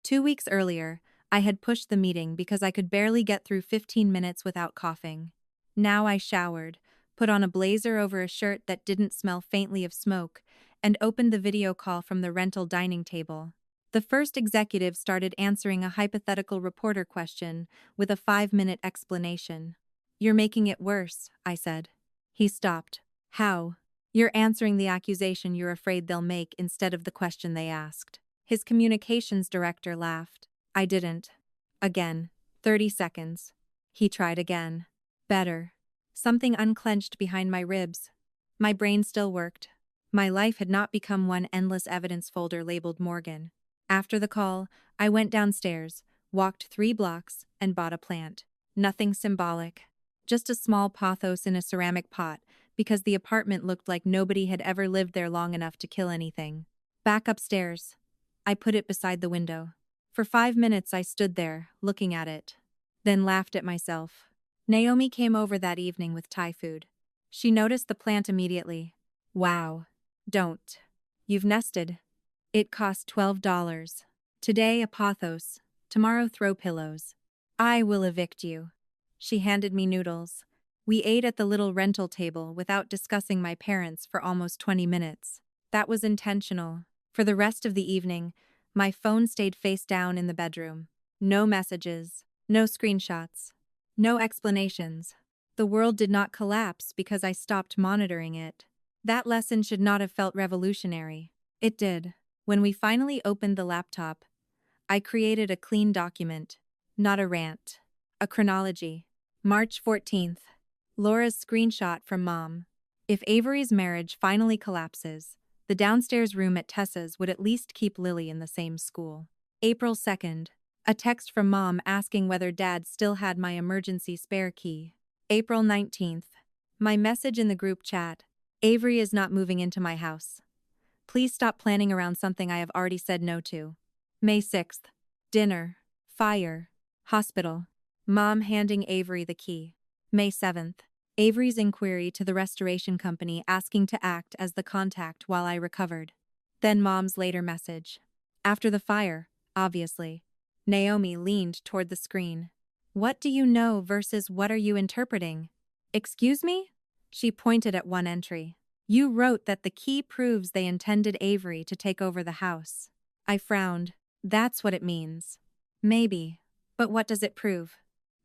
2 weeks earlier, I had pushed the meeting because I could barely get through 15 minutes without coughing. Now I showered, put on a blazer over a shirt that didn't smell faintly of smoke, and opened the video call from the rental dining table. The first executive started answering a hypothetical reporter question with a 5-minute explanation. You're making it worse, I said. He stopped. How? You're answering the accusation you're afraid they'll make instead of the question they asked. His communications director laughed. I didn't. Again. 30 seconds. He tried again. Better. Something unclenched behind my ribs. My brain still worked. My life had not become one endless evidence folder labeled Morgan. After the call, I went downstairs, walked 3 blocks, and bought a plant. Nothing symbolic. Just a small pothos in a ceramic pot, because the apartment looked like nobody had ever lived there long enough to kill anything. Back upstairs. I put it beside the window. For 5 minutes I stood there, looking at it. Then laughed at myself. Naomi came over that evening with Thai food. She noticed the plant immediately. Wow. Don't. You've nested. It cost $12. Today a pothos. Tomorrow throw pillows. I will evict you. She handed me noodles. We ate at the little rental table without discussing my parents for almost 20 minutes. That was intentional. For the rest of the evening, my phone stayed face down in the bedroom. No messages, no screenshots, no explanations. The world did not collapse because I stopped monitoring it. That lesson should not have felt revolutionary. It did. When we finally opened the laptop, I created a clean document, not a rant. A chronology. March 14th. Laura's screenshot from Mom. If Avery's marriage finally collapses, the downstairs room at Tessa's would at least keep Lily in the same school. April 2nd. A text from Mom asking whether Dad still had my emergency spare key. April 19th. My message in the group chat. Avery is not moving into my house. Please stop planning around something I have already said no to. May 6th. Dinner. Fire. Hospital. Mom handing Avery the key. May 7th. Avery's inquiry to the restoration company asking to act as the contact while I recovered. Then Mom's later message. After the fire, obviously. Naomi leaned toward the screen. What do you know versus what are you interpreting? Excuse me? She pointed at one entry. You wrote that the key proves they intended Avery to take over the house. I frowned. That's what it means. Maybe. But what does it prove?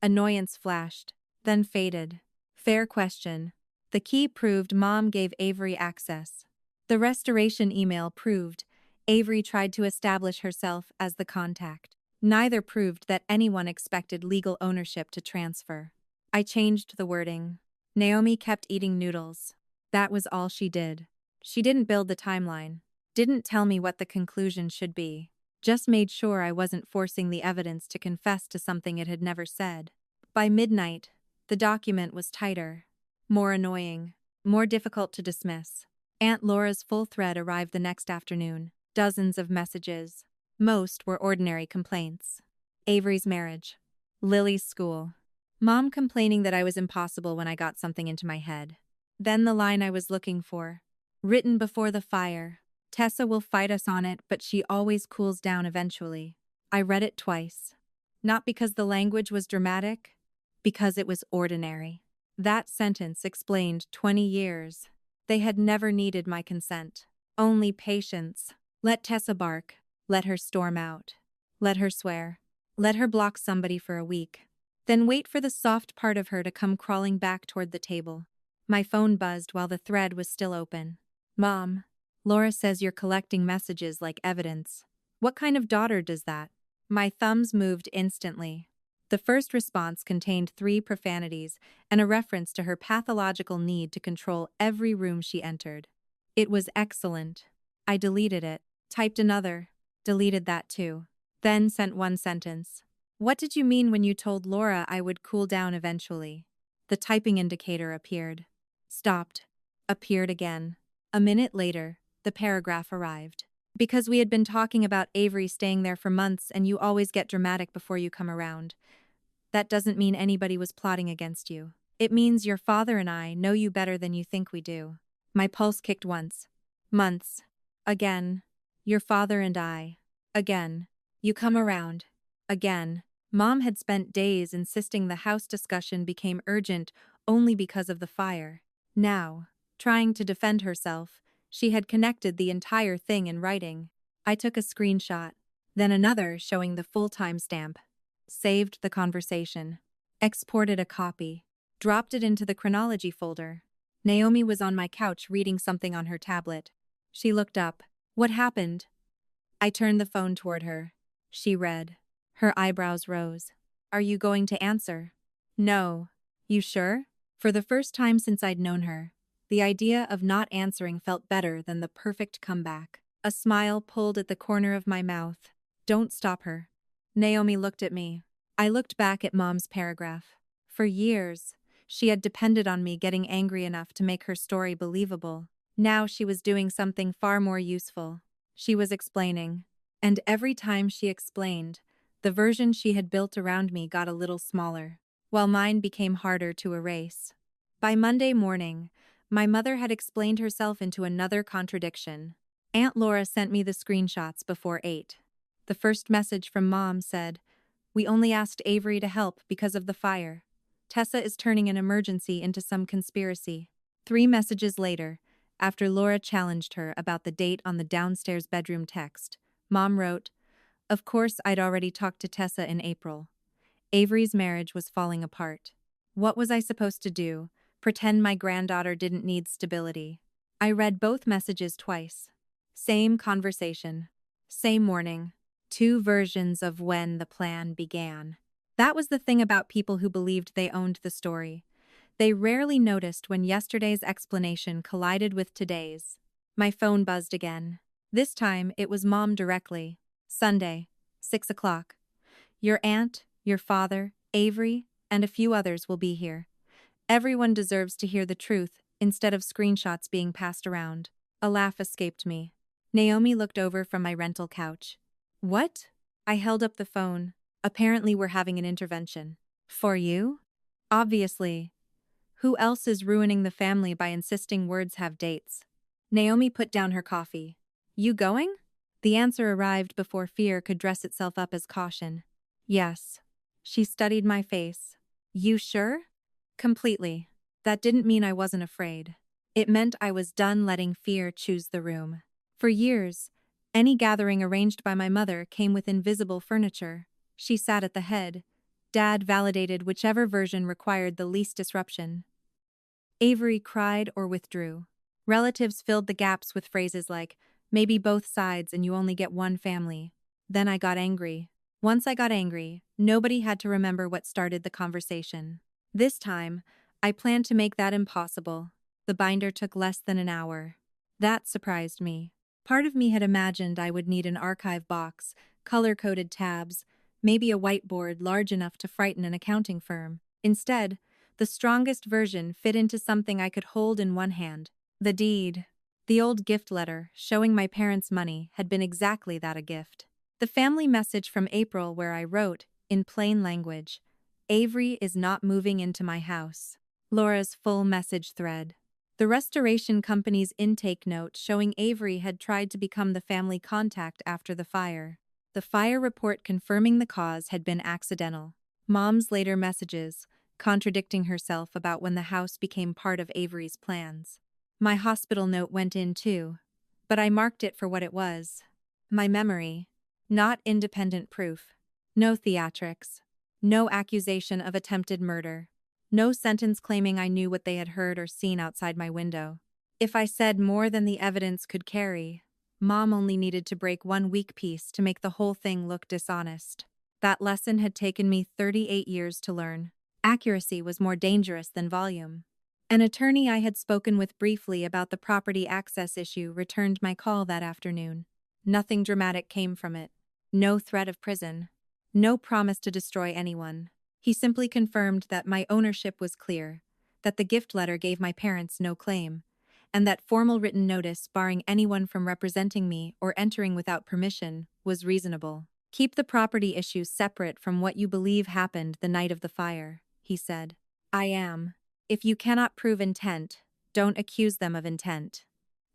Annoyance flashed, then faded. Fair question. The key proved Mom gave Avery access. The restoration email proved Avery tried to establish herself as the contact. Neither proved that anyone expected legal ownership to transfer. I changed the wording. Naomi kept eating noodles. That was all she did. She didn't build the timeline. Didn't tell me what the conclusion should be. Just made sure I wasn't forcing the evidence to confess to something it had never said. By midnight, the document was tighter, more annoying, more difficult to dismiss. Aunt Laura's full thread arrived the next afternoon. Dozens of messages. Most were ordinary complaints. Avery's marriage. Lily's school. Mom complaining that I was impossible when I got something into my head. Then the line I was looking for. Written before the fire. Tessa will fight us on it, but she always cools down eventually. I read it twice. Not because the language was dramatic, because it was ordinary. That sentence explained 20 years. They had never needed my consent. Only patience. Let Tessa bark. Let her storm out. Let her swear. Let her block somebody for a week. Then wait for the soft part of her to come crawling back toward the table. My phone buzzed while the thread was still open. Mom, Laura says you're collecting messages like evidence. What kind of daughter does that? My thumbs moved instantly. The first response contained 3 profanities and a reference to her pathological need to control every room she entered. It was excellent. I deleted it, typed another, deleted that too, then sent one sentence. What did you mean when you told Laura I would cool down eventually? The typing indicator appeared. Stopped. Appeared again. A minute later, the paragraph arrived. Because we had been talking about Avery staying there for months and you always get dramatic before you come around. That doesn't mean anybody was plotting against you. It means your father and I know you better than you think we do. My pulse kicked once. Months. Again. Your father and I. Again. You come around. Again. Mom had spent days insisting the house discussion became urgent only because of the fire. Now, trying to defend herself, she had connected the entire thing in writing. I took a screenshot, then another showing the full timestamp. Saved the conversation. Exported a copy. Dropped it into the chronology folder. Naomi was on my couch reading something on her tablet. She looked up. What happened? I turned the phone toward her. She read. Her eyebrows rose. Are you going to answer? No. You sure? For the first time since I'd known her, the idea of not answering felt better than the perfect comeback. A smile pulled at the corner of my mouth. Don't stop her. Naomi looked at me. I looked back at Mom's paragraph. For years, she had depended on me getting angry enough to make her story believable. Now she was doing something far more useful. She was explaining. And every time she explained, the version she had built around me got a little smaller, while mine became harder to erase. By Monday morning, my mother had explained herself into another contradiction. Aunt Laura sent me the screenshots before 8. The first message from Mom said, "We only asked Avery to help because of the fire. Tessa is turning an emergency into some conspiracy." 3 messages later, after Laura challenged her about the date on the downstairs bedroom text, Mom wrote, "Of course I'd already talked to Tessa in April. Avery's marriage was falling apart. What was I supposed to do? Pretend my granddaughter didn't need stability?" I read both messages twice. Same conversation. Same morning. 2 versions of when the plan began. That was the thing about people who believed they owned the story. They rarely noticed when yesterday's explanation collided with today's. My phone buzzed again. This time, it was Mom directly. Sunday, 6 o'clock. Your aunt, your father, Avery, and a few others will be here. Everyone deserves to hear the truth instead of screenshots being passed around. A laugh escaped me. Naomi looked over from my rental couch. What? I held up the phone. Apparently we're having an intervention. For you? Obviously. Who else is ruining the family by insisting words have dates? Naomi put down her coffee. You going? The answer arrived before fear could dress itself up as caution. Yes. She studied my face. You sure? Completely. That didn't mean I wasn't afraid. It meant I was done letting fear choose the room. For years, any gathering arranged by my mother came with invisible furniture. She sat at the head. Dad validated whichever version required the least disruption. Avery cried or withdrew. Relatives filled the gaps with phrases like, maybe both sides and you only get one family. Then I got angry. Once I got angry, nobody had to remember what started the conversation. This time, I planned to make that impossible. The binder took less than an hour. That surprised me. Part of me had imagined I would need an archive box, color-coded tabs, maybe a whiteboard large enough to frighten an accounting firm. Instead, the strongest version fit into something I could hold in one hand. The deed. The old gift letter, showing my parents' money, had been exactly that, a gift. The family message from April where I wrote, in plain language, Avery is not moving into my house. Laura's full message thread. The restoration company's intake note showing Avery had tried to become the family contact after the fire. The fire report confirming the cause had been accidental. Mom's later messages, contradicting herself about when the house became part of Avery's plans. My hospital note went in too, but I marked it for what it was. My memory. Not independent proof. No theatrics. No accusation of attempted murder. No sentence claiming I knew what they had heard or seen outside my window. If I said more than the evidence could carry, Mom only needed to break one weak piece to make the whole thing look dishonest. That lesson had taken me 38 years to learn. Accuracy was more dangerous than volume. An attorney I had spoken with briefly about the property access issue returned my call that afternoon. Nothing dramatic came from it. No threat of prison. No promise to destroy anyone. He simply confirmed that my ownership was clear, that the gift letter gave my parents no claim, and that formal written notice barring anyone from representing me or entering without permission was reasonable. Keep the property issue separate from what you believe happened the night of the fire, he said. I am. If you cannot prove intent, don't accuse them of intent.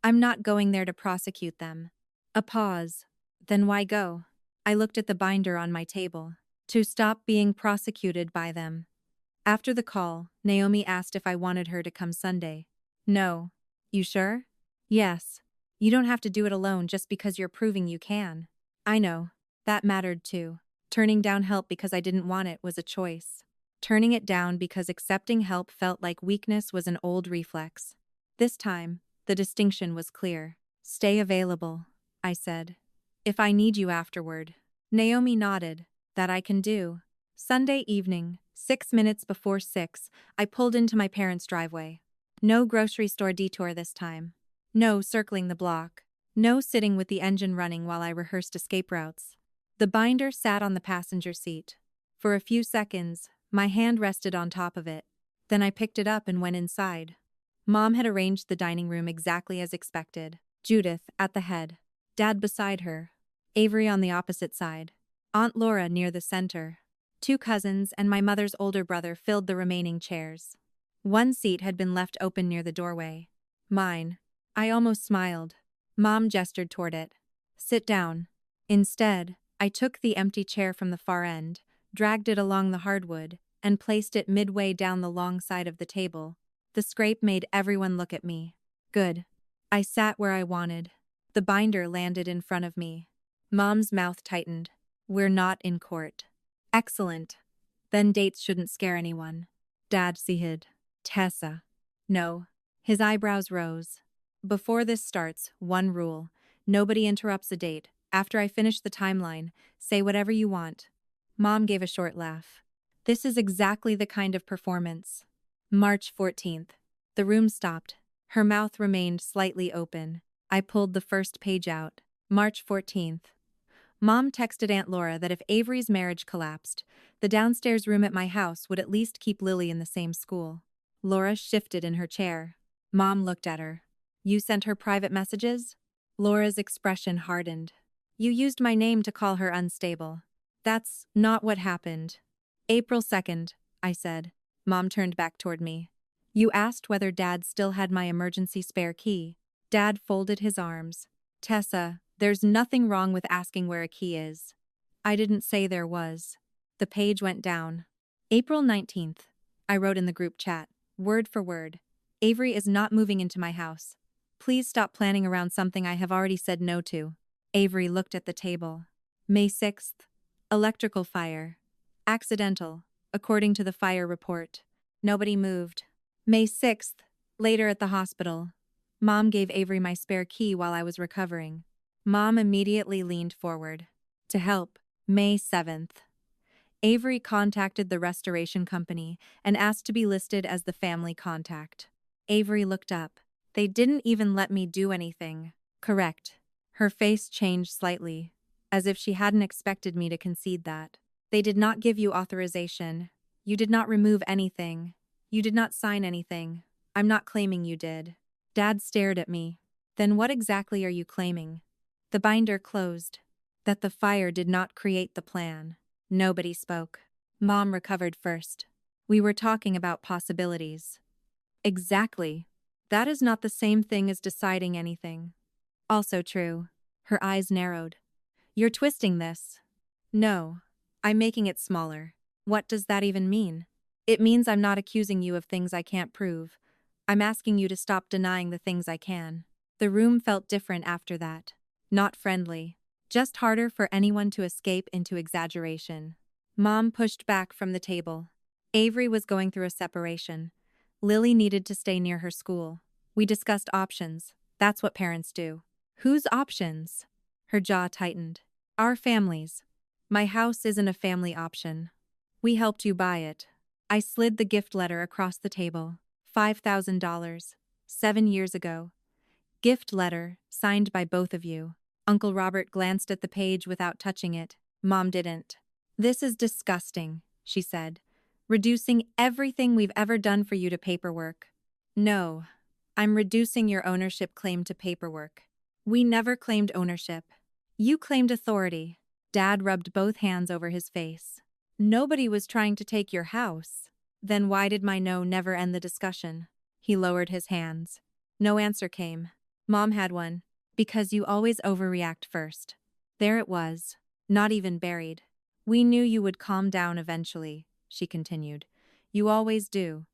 I'm not going there to prosecute them. A pause. Then why go? I looked at the binder on my table. To stop being prosecuted by them. After the call, Naomi asked if I wanted her to come Sunday. No. You sure? Yes. You don't have to do it alone just because you're proving you can. I know. That mattered too. Turning down help because I didn't want it was a choice. Turning it down because accepting help felt like weakness was an old reflex. This time, the distinction was clear. Stay available, I said. If I need you afterward. Naomi nodded. That I can do. Sunday evening, 6 minutes before 6, I pulled into my parents' driveway. No grocery store detour this time. No circling the block. No sitting with the engine running while I rehearsed escape routes. The binder sat on the passenger seat. For a few seconds, my hand rested on top of it. Then I picked it up and went inside. Mom had arranged the dining room exactly as expected. Judith at the head. Dad beside her. Avery on the opposite side. Aunt Laura near the center. 2 cousins and my mother's older brother filled the remaining chairs. One seat had been left open near the doorway. Mine. I almost smiled. Mom gestured toward it. Sit down. Instead, I took the empty chair from the far end, dragged it along the hardwood, and placed it midway down the long side of the table. The scrape made everyone look at me. Good. I sat where I wanted. The binder landed in front of me. Mom's mouth tightened. We're not in court. Excellent. Then dates shouldn't scare anyone. Dad hid. Tessa. No. His eyebrows rose. Before this starts, one rule. Nobody interrupts a date. After I finish the timeline, say whatever you want. Mom gave a short laugh. This is exactly the kind of performance. March 14th. The room stopped. Her mouth remained slightly open. I pulled the first page out. March 14th. Mom texted Aunt Laura that if Avery's marriage collapsed, the downstairs room at my house would at least keep Lily in the same school. Laura shifted in her chair. Mom looked at her. You sent her private messages? Laura's expression hardened. You used my name to call her unstable. That's not what happened. April 2nd, I said. Mom turned back toward me. You asked whether Dad still had my emergency spare key. Dad folded his arms. Tessa, there's nothing wrong with asking where a key is. I didn't say there was. The page went down. April 19th. I wrote in the group chat, word for word. Avery is not moving into my house. Please stop planning around something I have already said no to. Avery looked at the table. May 6th. Electrical fire. Accidental, according to the fire report. Nobody moved. May 6th. Later at the hospital. Mom gave Avery my spare key while I was recovering. Mom immediately leaned forward. To help. May 7th. Avery contacted the restoration company and asked to be listed as the family contact. Avery looked up. They didn't even let me do anything. Correct. Her face changed slightly, as if she hadn't expected me to concede that. They did not give you authorization. You did not remove anything. You did not sign anything. I'm not claiming you did. Dad stared at me. Then what exactly are you claiming? The binder closed. That the fire did not create the plan. Nobody spoke. Mom recovered first. We were talking about possibilities. Exactly. That is not the same thing as deciding anything. Also true. Her eyes narrowed. You're twisting this. No. I'm making it smaller. What does that even mean? It means I'm not accusing you of things I can't prove. I'm asking you to stop denying the things I can. The room felt different after that. Not friendly. Just harder for anyone to escape into exaggeration. Mom pushed back from the table. Avery was going through a separation. Lily needed to stay near her school. We discussed options. That's what parents do. Whose options? Her jaw tightened. Our families. My house isn't a family option. We helped you buy it. I slid the gift letter across the table. $5,000. 7 years ago. Gift letter, signed by both of you. Uncle Robert glanced at the page without touching it. Mom didn't. This is disgusting, she said. Reducing everything we've ever done for you to paperwork. No, I'm reducing your ownership claim to paperwork. We never claimed ownership. You claimed authority. Dad rubbed both hands over his face. Nobody was trying to take your house. Then why did my no never end the discussion? He lowered his hands. No answer came. Mom had one. Because you always overreact first. There it was. Not even buried. We knew you would calm down eventually, she continued. You always do.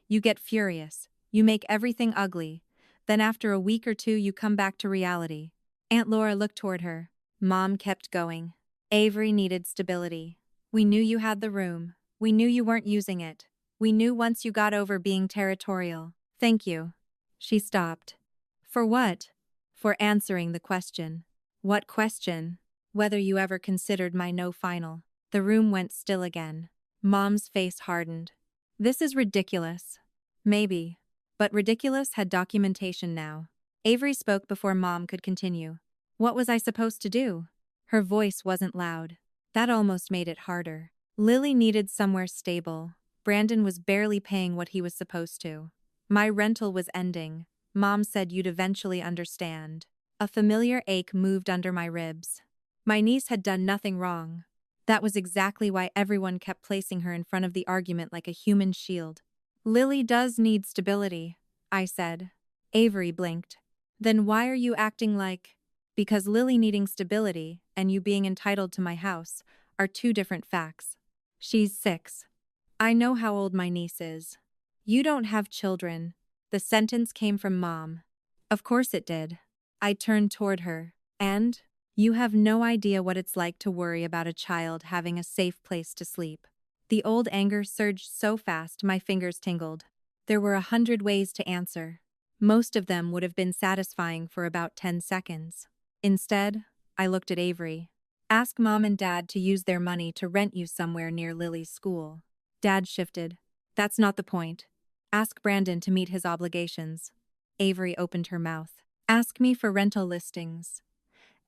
You get furious. You make everything ugly. Then after a week or two you come back to reality. Aunt Laura looked toward her. Mom kept going. Avery needed stability. We knew you had the room. We knew you weren't using it. We knew once you got over being territorial. Thank you. She stopped. For what? For answering the question. What question? Whether you ever considered my no final. The room went still again. Mom's face hardened. This is ridiculous. Maybe. But ridiculous had documentation now. Avery spoke before Mom could continue. What was I supposed to do? Her voice wasn't loud. That almost made it harder. Lily needed somewhere stable. Brandon was barely paying what he was supposed to. My rental was ending. Mom said you'd eventually understand. A familiar ache moved under my ribs. My niece had done nothing wrong. That was exactly why everyone kept placing her in front of the argument like a human shield. Lily does need stability, I said. Avery blinked. Then why are you acting like... Because Lily needing stability and you being entitled to my house are two different facts. She's 6. I know how old my niece is. You don't have children. The sentence came from Mom. Of course it did. I turned toward her. And? You have no idea what it's like to worry about a child having a safe place to sleep. The old anger surged so fast my fingers tingled. There were 100 ways to answer. Most of them would have been satisfying for about 10 seconds. Instead, I looked at Avery. Ask Mom and Dad to use their money to rent you somewhere near Lily's school. Dad shifted. That's not the point. Ask Brandon to meet his obligations. Avery opened her mouth. Ask me for rental listings.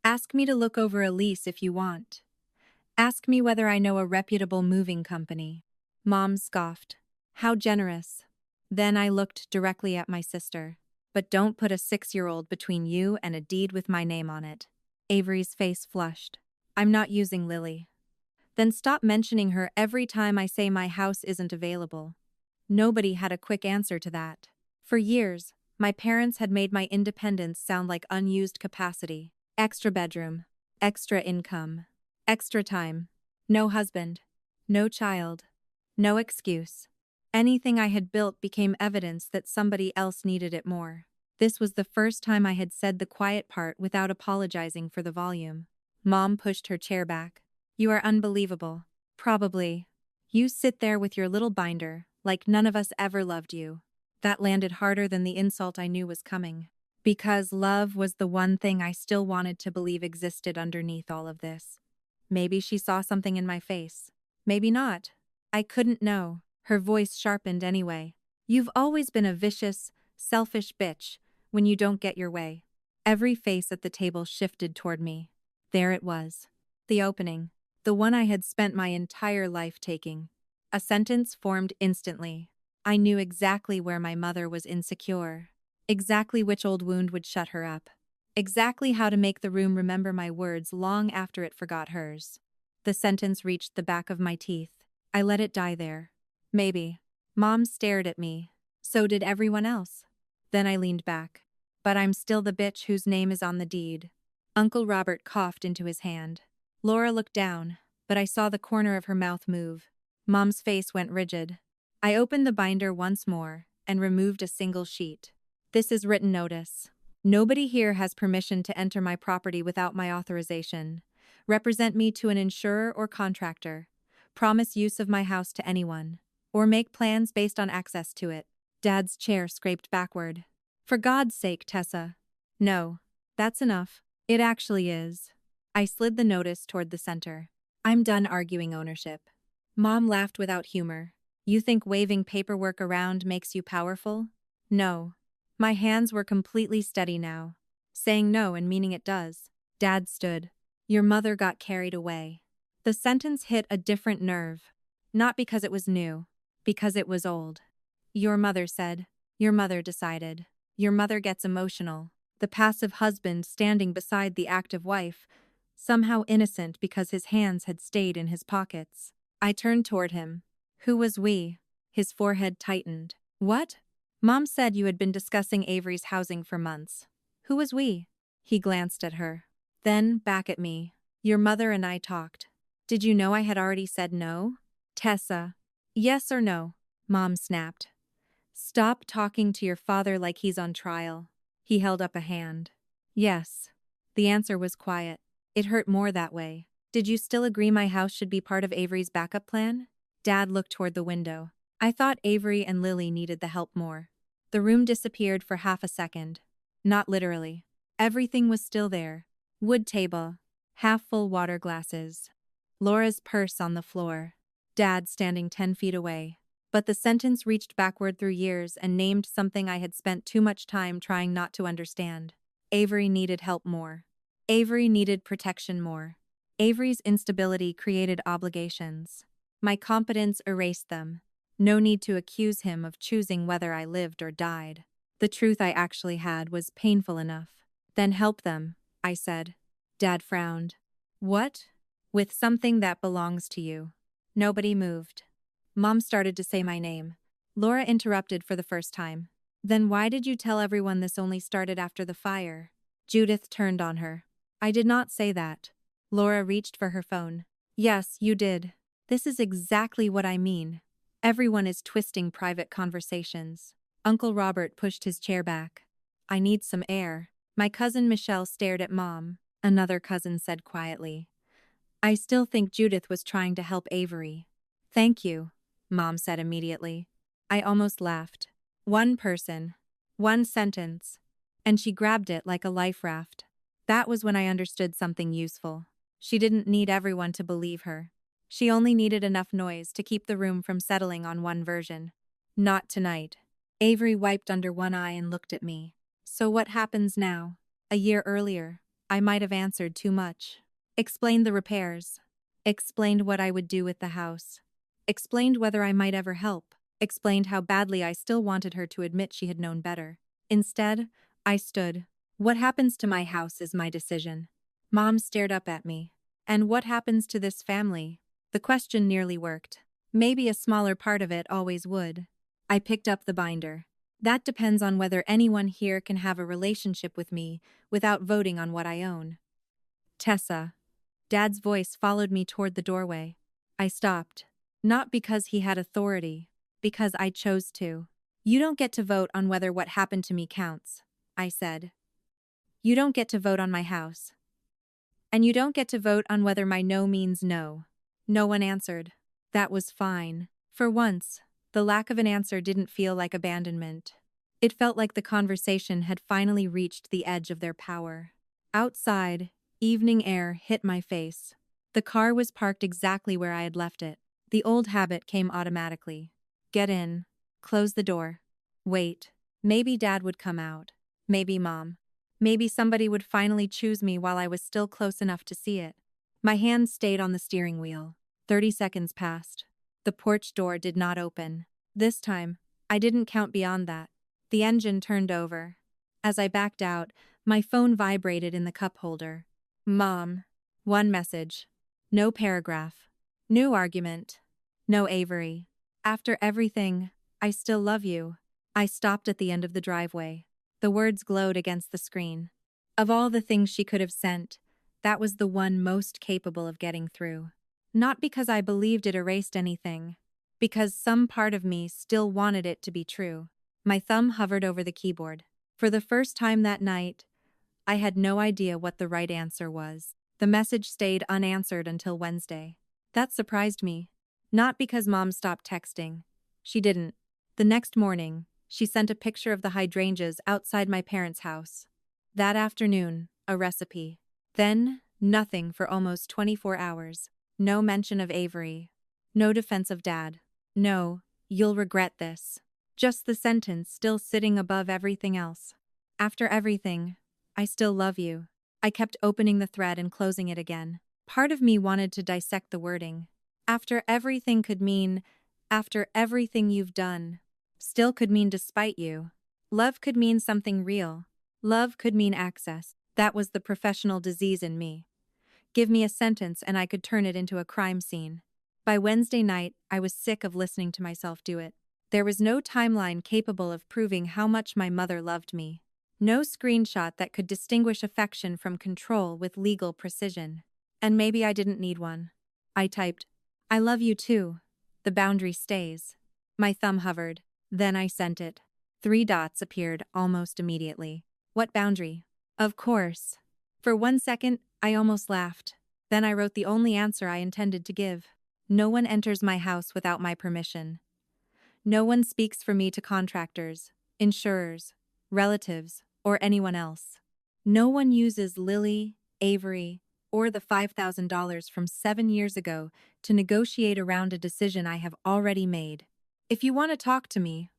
Ask me to look over a lease if you want. Ask me whether I know a reputable moving company. Mom scoffed. How generous. Then I looked directly at my sister. But don't put a 6-year-old between you and a deed with my name on it. Avery's face flushed. I'm not using Lily. Then stop mentioning her every time I say my house isn't available. Nobody had a quick answer to that. For years, my parents had made my independence sound like unused capacity. Extra bedroom, extra income, extra time. No husband, no child, no excuse. Anything I had built became evidence that somebody else needed it more. This was the first time I had said the quiet part without apologizing for the volume. Mom pushed her chair back. You are unbelievable. Probably. You sit there with your little binder, like none of us ever loved you. That landed harder than the insult I knew was coming. Because love was the one thing I still wanted to believe existed underneath all of this. Maybe she saw something in my face. Maybe not. I couldn't know. Her voice sharpened anyway. You've always been a vicious, selfish bitch when you don't get your way. Every face at the table shifted toward me. There it was. The opening. The one I had spent my entire life taking. A sentence formed instantly. I knew exactly where my mother was insecure. Exactly which old wound would shut her up. Exactly how to make the room remember my words long after it forgot hers. The sentence reached the back of my teeth. I let it die there. Maybe. Mom stared at me. So did everyone else. Then I leaned back. But I'm still the bitch whose name is on the deed. Uncle Robert coughed into his hand. Laura looked down, but I saw the corner of her mouth move. Mom's face went rigid. I opened the binder once more and removed a single sheet. This is written notice. Nobody here has permission to enter my property without my authorization. Represent me to an insurer or contractor. Promise use of my house to anyone. Or make plans based on access to it. Dad's chair scraped backward. For God's sake, Tessa. No. That's enough. It actually is. I slid the notice toward the center. I'm done arguing ownership. Mom laughed without humor. You think waving paperwork around makes you powerful? No. My hands were completely steady now. Saying no and meaning it does. Dad stood. Your mother got carried away. The sentence hit a different nerve. Not because it was new. Because it was old. Your mother said. Your mother decided. Your mother gets emotional. The passive husband standing beside the active wife. Somehow innocent because his hands had stayed in his pockets. I turned toward him. Who was we? His forehead tightened. What? Mom said you had been discussing Avery's housing for months. Who was we? He glanced at her. Then, back at me. Your mother and I talked. Did you know I had already said no? Tessa. Yes or no? Mom snapped. Stop talking to your father like he's on trial. He held up a hand. Yes. The answer was quiet. It hurt more that way. Did you still agree my house should be part of Avery's backup plan? Dad looked toward the window. I thought Avery and Lily needed the help more. The room disappeared for half a second. Not literally. Everything was still there. Wood table. Half-full water glasses. Laura's purse on the floor. Dad standing 10 feet away. But the sentence reached backward through years and named something I had spent too much time trying not to understand. Avery needed help more. Avery needed protection more. Avery's instability created obligations. My competence erased them. No need to accuse him of choosing whether I lived or died. The truth I actually had was painful enough. Then help them, I said. Dad frowned. What? With something that belongs to you. Nobody moved. Mom started to say my name. Laura interrupted for the first time. Then why did you tell everyone this only started after the fire? Judith turned on her. I did not say that. Laura reached for her phone. Yes, you did. This is exactly what I mean. Everyone is twisting private conversations. Uncle Robert pushed his chair back. I need some air. My cousin Michelle stared at Mom. Another cousin said quietly. I still think Judith was trying to help Avery. Thank you, Mom said immediately. I almost laughed. One person. One sentence. And she grabbed it like a life raft. That was when I understood something useful. She didn't need everyone to believe her. She only needed enough noise to keep the room from settling on one version. Not tonight. Avery wiped under one eye and looked at me. So what happens now? A year earlier, I might have answered too much. Explained the repairs. Explained what I would do with the house. Explained whether I might ever help. Explained how badly I still wanted her to admit she had known better. Instead, I stood. What happens to my house is my decision. Mom stared up at me. And what happens to this family? The question nearly worked. Maybe a smaller part of it always would. I picked up the binder. That depends on whether anyone here can have a relationship with me without voting on what I own. Tessa. Dad's voice followed me toward the doorway. I stopped. Not because he had authority, because I chose to. You don't get to vote on whether what happened to me counts, I said. You don't get to vote on my house. And you don't get to vote on whether my no means no. No one answered. That was fine. For once, the lack of an answer didn't feel like abandonment. It felt like the conversation had finally reached the edge of their power. Outside, evening air hit my face. The car was parked exactly where I had left it. The old habit came automatically. Get in. Close the door. Wait. Maybe Dad would come out. Maybe Mom. Maybe somebody would finally choose me while I was still close enough to see it. My hands stayed on the steering wheel. 30 seconds passed. The porch door did not open. This time, I didn't count beyond that. The engine turned over. As I backed out, my phone vibrated in the cup holder. Mom. One message. No paragraph. New argument. No Avery. After everything, I still love you. I stopped at the end of the driveway. The words glowed against the screen. Of all the things she could have sent, that was the one most capable of getting through. Not because I believed it erased anything. Because some part of me still wanted it to be true. My thumb hovered over the keyboard. For the first time that night, I had no idea what the right answer was. The message stayed unanswered until Wednesday. That surprised me. Not because Mom stopped texting. She didn't. The next morning, she sent a picture of the hydrangeas outside my parents' house. That afternoon, a recipe. Then, nothing for almost 24 hours. No mention of Avery. No defense of Dad. No, you'll regret this. Just the sentence still sitting above everything else. After everything, I still love you. I kept opening the thread and closing it again. Part of me wanted to dissect the wording. After everything could mean, after everything you've done. Still could mean despite you. Love could mean something real. Love could mean access. That was the professional disease in me. Give me a sentence and I could turn it into a crime scene. By Wednesday night, I was sick of listening to myself do it. There was no timeline capable of proving how much my mother loved me. No screenshot that could distinguish affection from control with legal precision. And maybe I didn't need one. I typed, "I love you too. The boundary stays." My thumb hovered. Then I sent it. 3 dots appeared almost immediately. What boundary? Of course. For 1 second, I almost laughed. Then I wrote the only answer I intended to give. No one enters my house without my permission. No one speaks for me to contractors, insurers, relatives, or anyone else. No one uses Lily, Avery, or the $5,000 from 7 years ago to negotiate around a decision I have already made. If you want to talk to me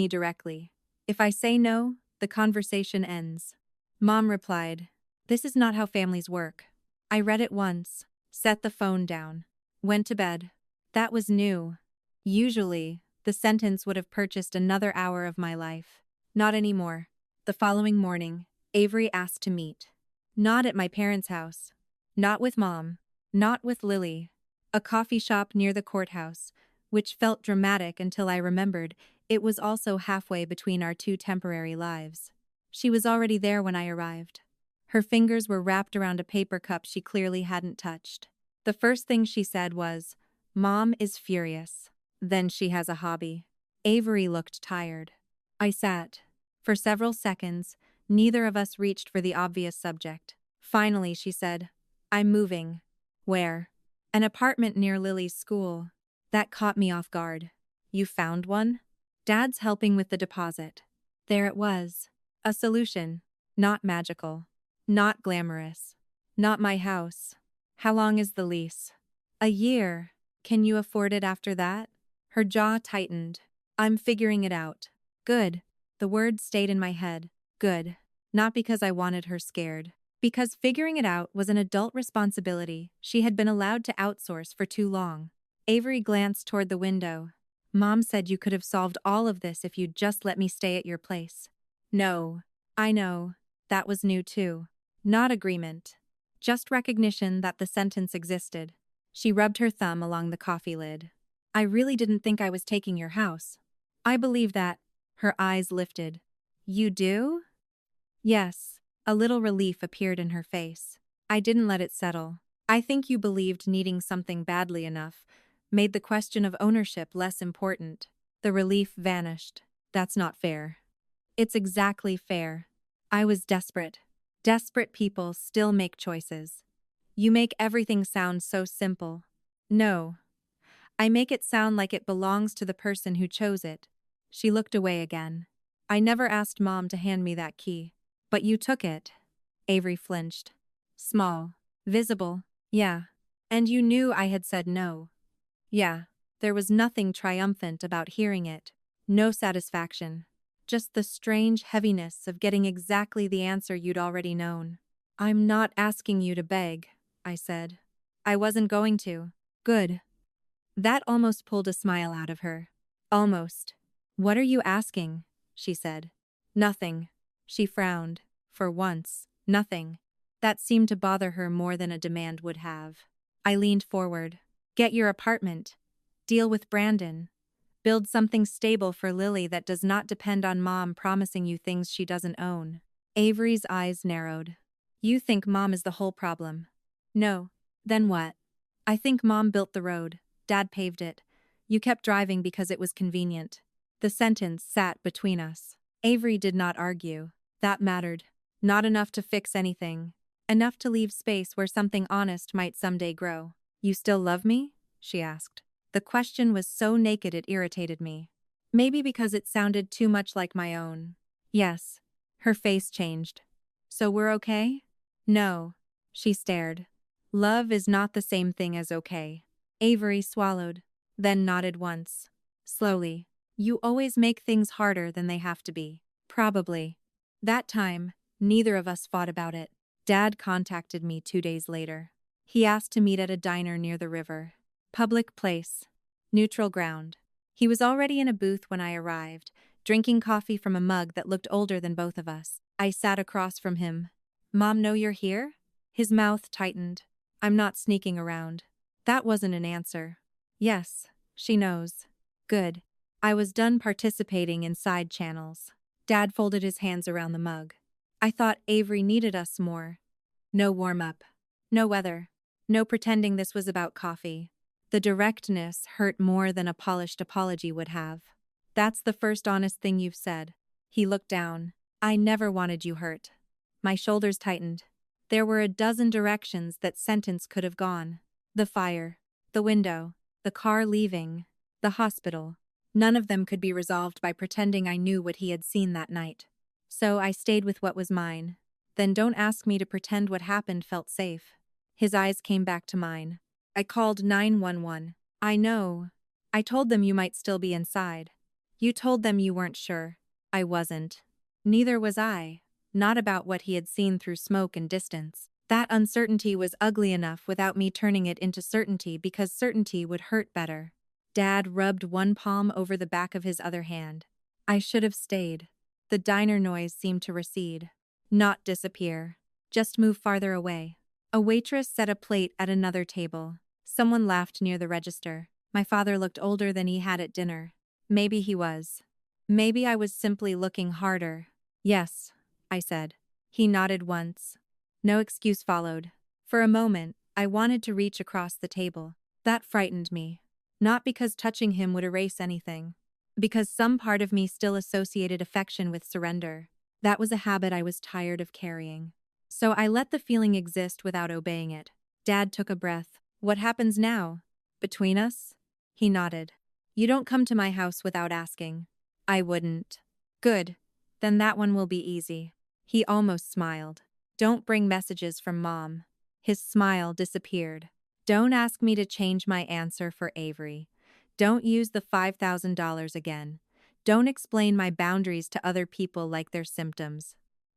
directly. If I say no, the conversation ends. Mom replied, "This is not how families work." I read it once, set the phone down, went to bed. That was new. Usually, the sentence would have purchased another hour of my life. Not anymore. The following morning, Avery asked to meet. Not at my parents' house. Not with Mom. Not with Lily. A coffee shop near the courthouse, which felt dramatic until I remembered it was also halfway between our 2 temporary lives. She was already there when I arrived. Her fingers were wrapped around a paper cup she clearly hadn't touched. The first thing she said was, "Mom is furious. Then she has a hobby." Avery looked tired. I sat. For several seconds, neither of us reached for the obvious subject. Finally, she said, "I'm moving." "Where?" "An apartment near Lily's school." That caught me off guard. "You found one?" "Dad's helping with the deposit." There it was. A solution. Not magical. Not glamorous. Not my house. "How long is the lease?" "A year. Can you afford it after that?" Her jaw tightened. "I'm figuring it out." Good. The word stayed in my head. Good. Not because I wanted her scared. Because figuring it out was an adult responsibility she had been allowed to outsource for too long. Avery glanced toward the window. "Mom said you could have solved all of this if you'd just let me stay at your place." "No." "I know." That was new too. Not agreement. Just recognition that the sentence existed. She rubbed her thumb along the coffee lid. "I really didn't think I was taking your house." "I believe that." Her eyes lifted. "You do?" "Yes." A little relief appeared in her face. I didn't let it settle. "I think you believed needing something badly enough made the question of ownership less important." The relief vanished. "That's not fair." "It's exactly fair." I was desperate. Desperate people still make choices. You make everything sound so simple. No. I make it sound like it belongs to the person who chose it. She looked away again. "I never asked Mom to hand me that key." "But you took it." Avery flinched. "Small. Visible. Yeah. And you knew I had said no." Yeah. There was nothing triumphant about hearing it. No satisfaction. Just the strange heaviness of getting exactly the answer you'd already known. "I'm not asking you to beg," I said. "I wasn't going to." Good. That almost pulled a smile out of her. Almost. "What are you asking?" she said. "Nothing." She frowned. For once, nothing. That seemed to bother her more than a demand would have. I leaned forward. "Get your apartment. Deal with Brandon. Build something stable for Lily that does not depend on Mom promising you things she doesn't own." Avery's eyes narrowed. "You think Mom is the whole problem." "No." "Then what?" "I think Mom built the road. Dad paved it. You kept driving because it was convenient." The sentence sat between us. Avery did not argue. That mattered. Not enough to fix anything. Enough to leave space where something honest might someday grow. You still love me? She asked. The question was so naked it irritated me. Maybe because it sounded too much like my own. Yes. Her face changed. So we're okay? No. She stared. Love is not the same thing as okay. Avery swallowed, then nodded once. Slowly. You always make things harder than they have to be. Probably. That time, neither of us fought about it. Dad contacted me 2 days later. He asked to meet at a diner near the river. Public place. Neutral ground. He was already in a booth when I arrived, drinking coffee from a mug that looked older than both of us. I sat across from him. Mom know you're here? His mouth tightened. I'm not sneaking around. That wasn't an answer. Yes, she knows. Good. I was done participating in side channels. Dad folded his hands around the mug. I thought Avery needed us more. No warm-up. No weather. No pretending this was about coffee. The directness hurt more than a polished apology would have. That's the first honest thing you've said. He looked down. I never wanted you hurt. My shoulders tightened. There were a dozen directions that sentence could have gone. The fire. The window. The car leaving. The hospital. None of them could be resolved by pretending I knew what he had seen that night. So I stayed with what was mine. Then don't ask me to pretend what happened felt safe. His eyes came back to mine. I called 911. I know. I told them you might still be inside. You told them you weren't sure. I wasn't. Neither was I. Not about what he had seen through smoke and distance. That uncertainty was ugly enough without me turning it into certainty because certainty would hurt better. Dad rubbed one palm over the back of his other hand. I should have stayed. The diner noise seemed to recede. Not disappear. Just move farther away. A waitress set a plate at another table. Someone laughed near the register. My father looked older than he had at dinner. Maybe he was. Maybe I was simply looking harder. Yes, I said. He nodded once. No excuse followed. For a moment, I wanted to reach across the table. That frightened me. Not because touching him would erase anything. Because some part of me still associated affection with surrender. That was a habit I was tired of carrying. So I let the feeling exist without obeying it. Dad took a breath. What happens now? Between us? He nodded. You don't come to my house without asking. I wouldn't. Good. Then that one will be easy. He almost smiled. Don't bring messages from Mom. His smile disappeared. Don't ask me to change my answer for Avery. Don't use the $5,000 again. Don't explain my boundaries to other people like they're symptoms.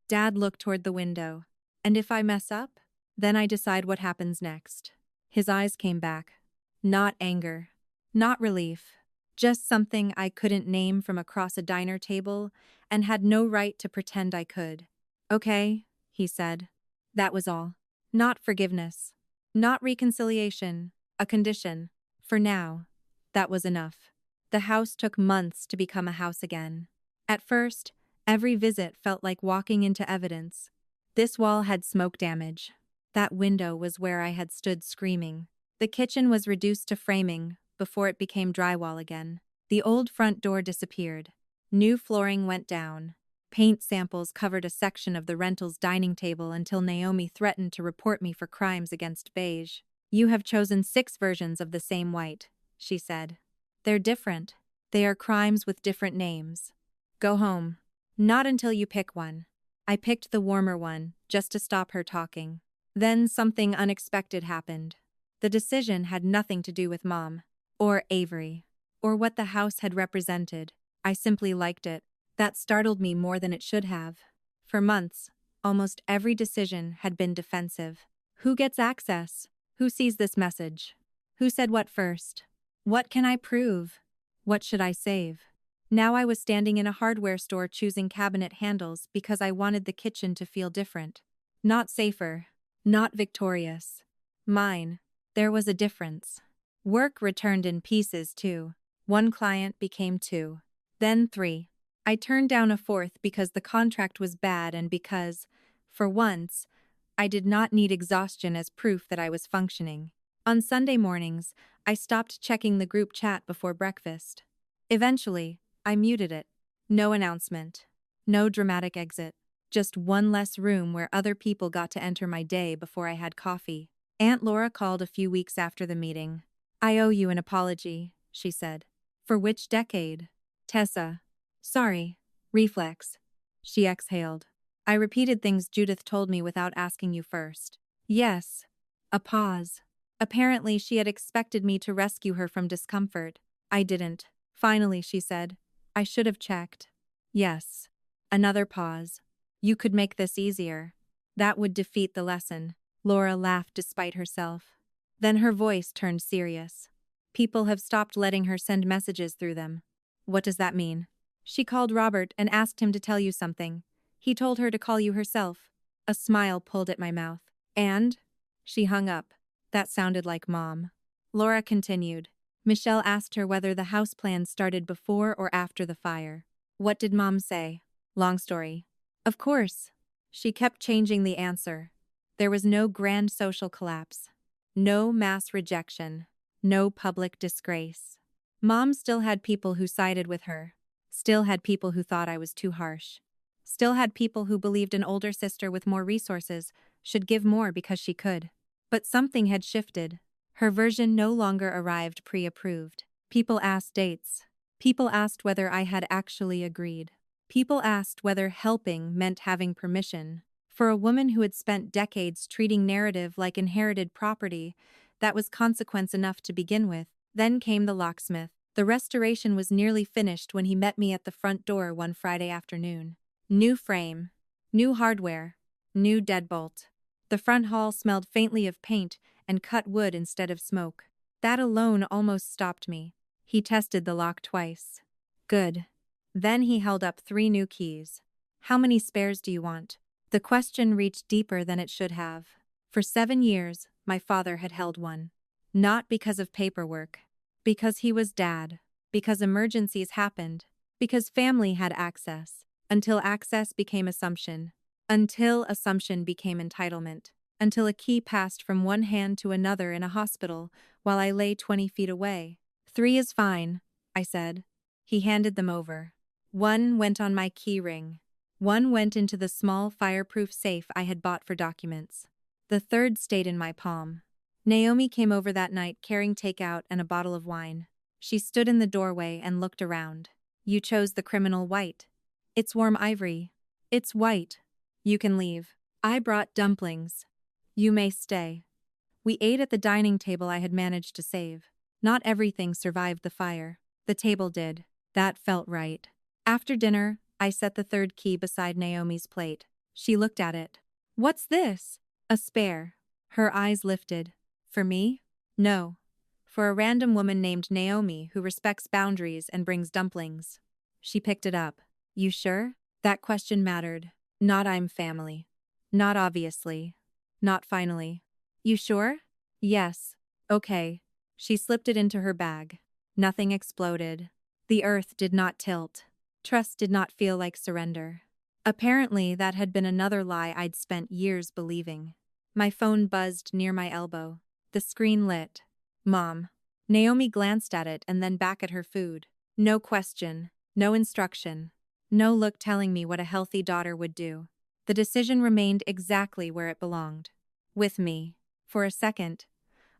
Dad looked toward the window. And if I mess up? Then I decide what happens next. His eyes came back. Not anger. Not relief. Just something I couldn't name from across a diner table and had no right to pretend I could. Okay, he said. That was all. Not forgiveness. Not reconciliation. A condition. For now. That was enough. The house took months to become a house again. At first, every visit felt like walking into evidence. This wall had smoke damage. That window was where I had stood screaming. The kitchen was reduced to framing before it became drywall again. The old front door disappeared. New flooring went down. Paint samples covered a section of the rental's dining table until Naomi threatened to report me for crimes against beige. You have chosen 6 versions of the same white, she said. They're different. They are crimes with different names. Go home. Not until you pick one. I picked the warmer one, just to stop her talking. Then something unexpected happened. The decision had nothing to do with Mom, or Avery, or what the house had represented. I simply liked it. That startled me more than it should have. For months, almost every decision had been defensive. Who gets access? Who sees this message? Who said what first? What can I prove? What should I save? Now I was standing in a hardware store choosing cabinet handles because I wanted the kitchen to feel different. Not safer. Not victorious. Mine. There was a difference. Work returned in pieces too. 1 client became 2. Then 3. I turned down a 4th because the contract was bad and because, for once, I did not need exhaustion as proof that I was functioning. On Sunday mornings, I stopped checking the group chat before breakfast. Eventually, I muted it. No announcement. No dramatic exit. Just one less room where other people got to enter my day before I had coffee. Aunt Laura called a few weeks after the meeting. "I owe you an apology," she said. "For which decade?" "Tessa." "Sorry." Reflex. She exhaled. "I repeated things Judith told me without asking you first." "Yes." A pause. Apparently she had expected me to rescue her from discomfort. "I didn't." Finally she said. "I should have checked." "Yes." Another pause. "You could make this easier." "That would defeat the lesson." Laura laughed despite herself. Then her voice turned serious. "People have stopped letting her send messages through them." "What does that mean?" "She called Robert and asked him to tell you something. He told her to call you herself." A smile pulled at my mouth. "And?" She hung up. That sounded like Mom. Laura continued. "Michelle asked her whether the house plan started before or after the fire." "What did Mom say?" "Long story." "Of course." She kept changing the answer. There was no grand social collapse. No mass rejection. No public disgrace. Mom still had people who sided with her. Still had people who thought I was too harsh. Still had people who believed an older sister with more resources should give more because she could. But something had shifted. Her version no longer arrived pre-approved. People asked dates. People asked whether I had actually agreed. People asked whether helping meant having permission. For a woman who had spent decades treating narrative like inherited property, that was consequence enough to begin with. Then came the locksmith. The restoration was nearly finished when he met me at the front door one Friday afternoon. New frame. New hardware. New deadbolt. The front hall smelled faintly of paint and cut wood instead of smoke. That alone almost stopped me. He tested the lock twice. "Good." Then he held up 3 new keys. "How many spares do you want?" The question reached deeper than it should have. For 7 years, my father had held one. Not because of paperwork. Because he was Dad. Because emergencies happened. Because family had access. Until access became assumption. Until assumption became entitlement. Until a key passed from one hand to another in a hospital while I lay 20 feet away. 3 is fine," I said. He handed them over. 1 went on my key ring. 1 went into the small fireproof safe I had bought for documents. The 3rd stayed in my palm. Naomi came over that night carrying takeout and a bottle of wine. She stood in the doorway and looked around. "You chose the criminal white." "It's warm ivory." "It's white." "You can leave." "I brought dumplings." "You may stay." We ate at the dining table I had managed to save. Not everything survived the fire. The table did. That felt right. After dinner, I set the 3rd key beside Naomi's plate. She looked at it. "What's this?" "A spare." Her eyes lifted. "For me?" "No. For a random woman named Naomi who respects boundaries and brings dumplings." She picked it up. "You sure?" That question mattered. Not I'm family. Not obviously. Not finally. "You sure?" "Yes." "Okay." She slipped it into her bag. Nothing exploded. The earth did not tilt. Trust did not feel like surrender. Apparently, that had been another lie I'd spent years believing. My phone buzzed near my elbow. The screen lit. "Mom." Naomi glanced at it and then back at her food. No question. No instruction. No look telling me what a healthy daughter would do. The decision remained exactly where it belonged. With me. For a second,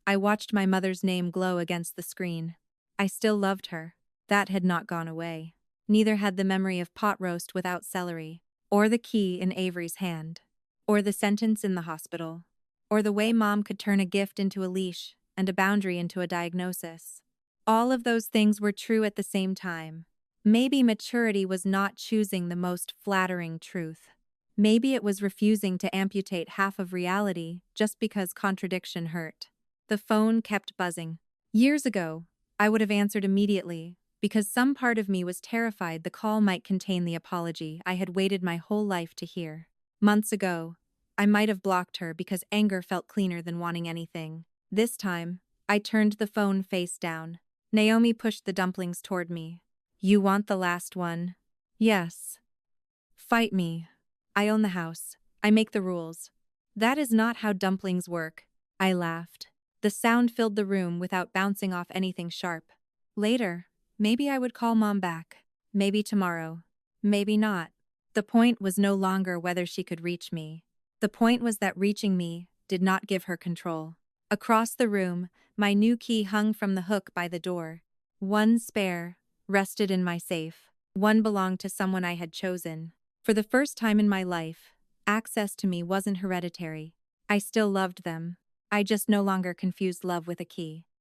I watched my mother's name glow against the screen. I still loved her. That had not gone away. Neither had the memory of pot roast without celery, or the key in Avery's hand, or the sentence in the hospital, or the way Mom could turn a gift into a leash and a boundary into a diagnosis. All of those things were true at the same time. Maybe maturity was not choosing the most flattering truth. Maybe it was refusing to amputate half of reality just because contradiction hurt. The phone kept buzzing. Years ago, I would have answered immediately, because some part of me was terrified the call might contain the apology I had waited my whole life to hear. Months ago, I might have blocked her because anger felt cleaner than wanting anything. This time, I turned the phone face down. Naomi pushed the dumplings toward me. "You want the last one?" "Yes." "Fight me. I own the house. I make the rules." "That is not how dumplings work." I laughed. The sound filled the room without bouncing off anything sharp. Later, maybe I would call Mom back. Maybe tomorrow. Maybe not. The point was no longer whether she could reach me. The point was that reaching me did not give her control. Across the room, my new key hung from the hook by the door. One spare rested in my safe. One belonged to someone I had chosen. For the first time in my life, access to me wasn't hereditary. I still loved them. I just no longer confused love with a key.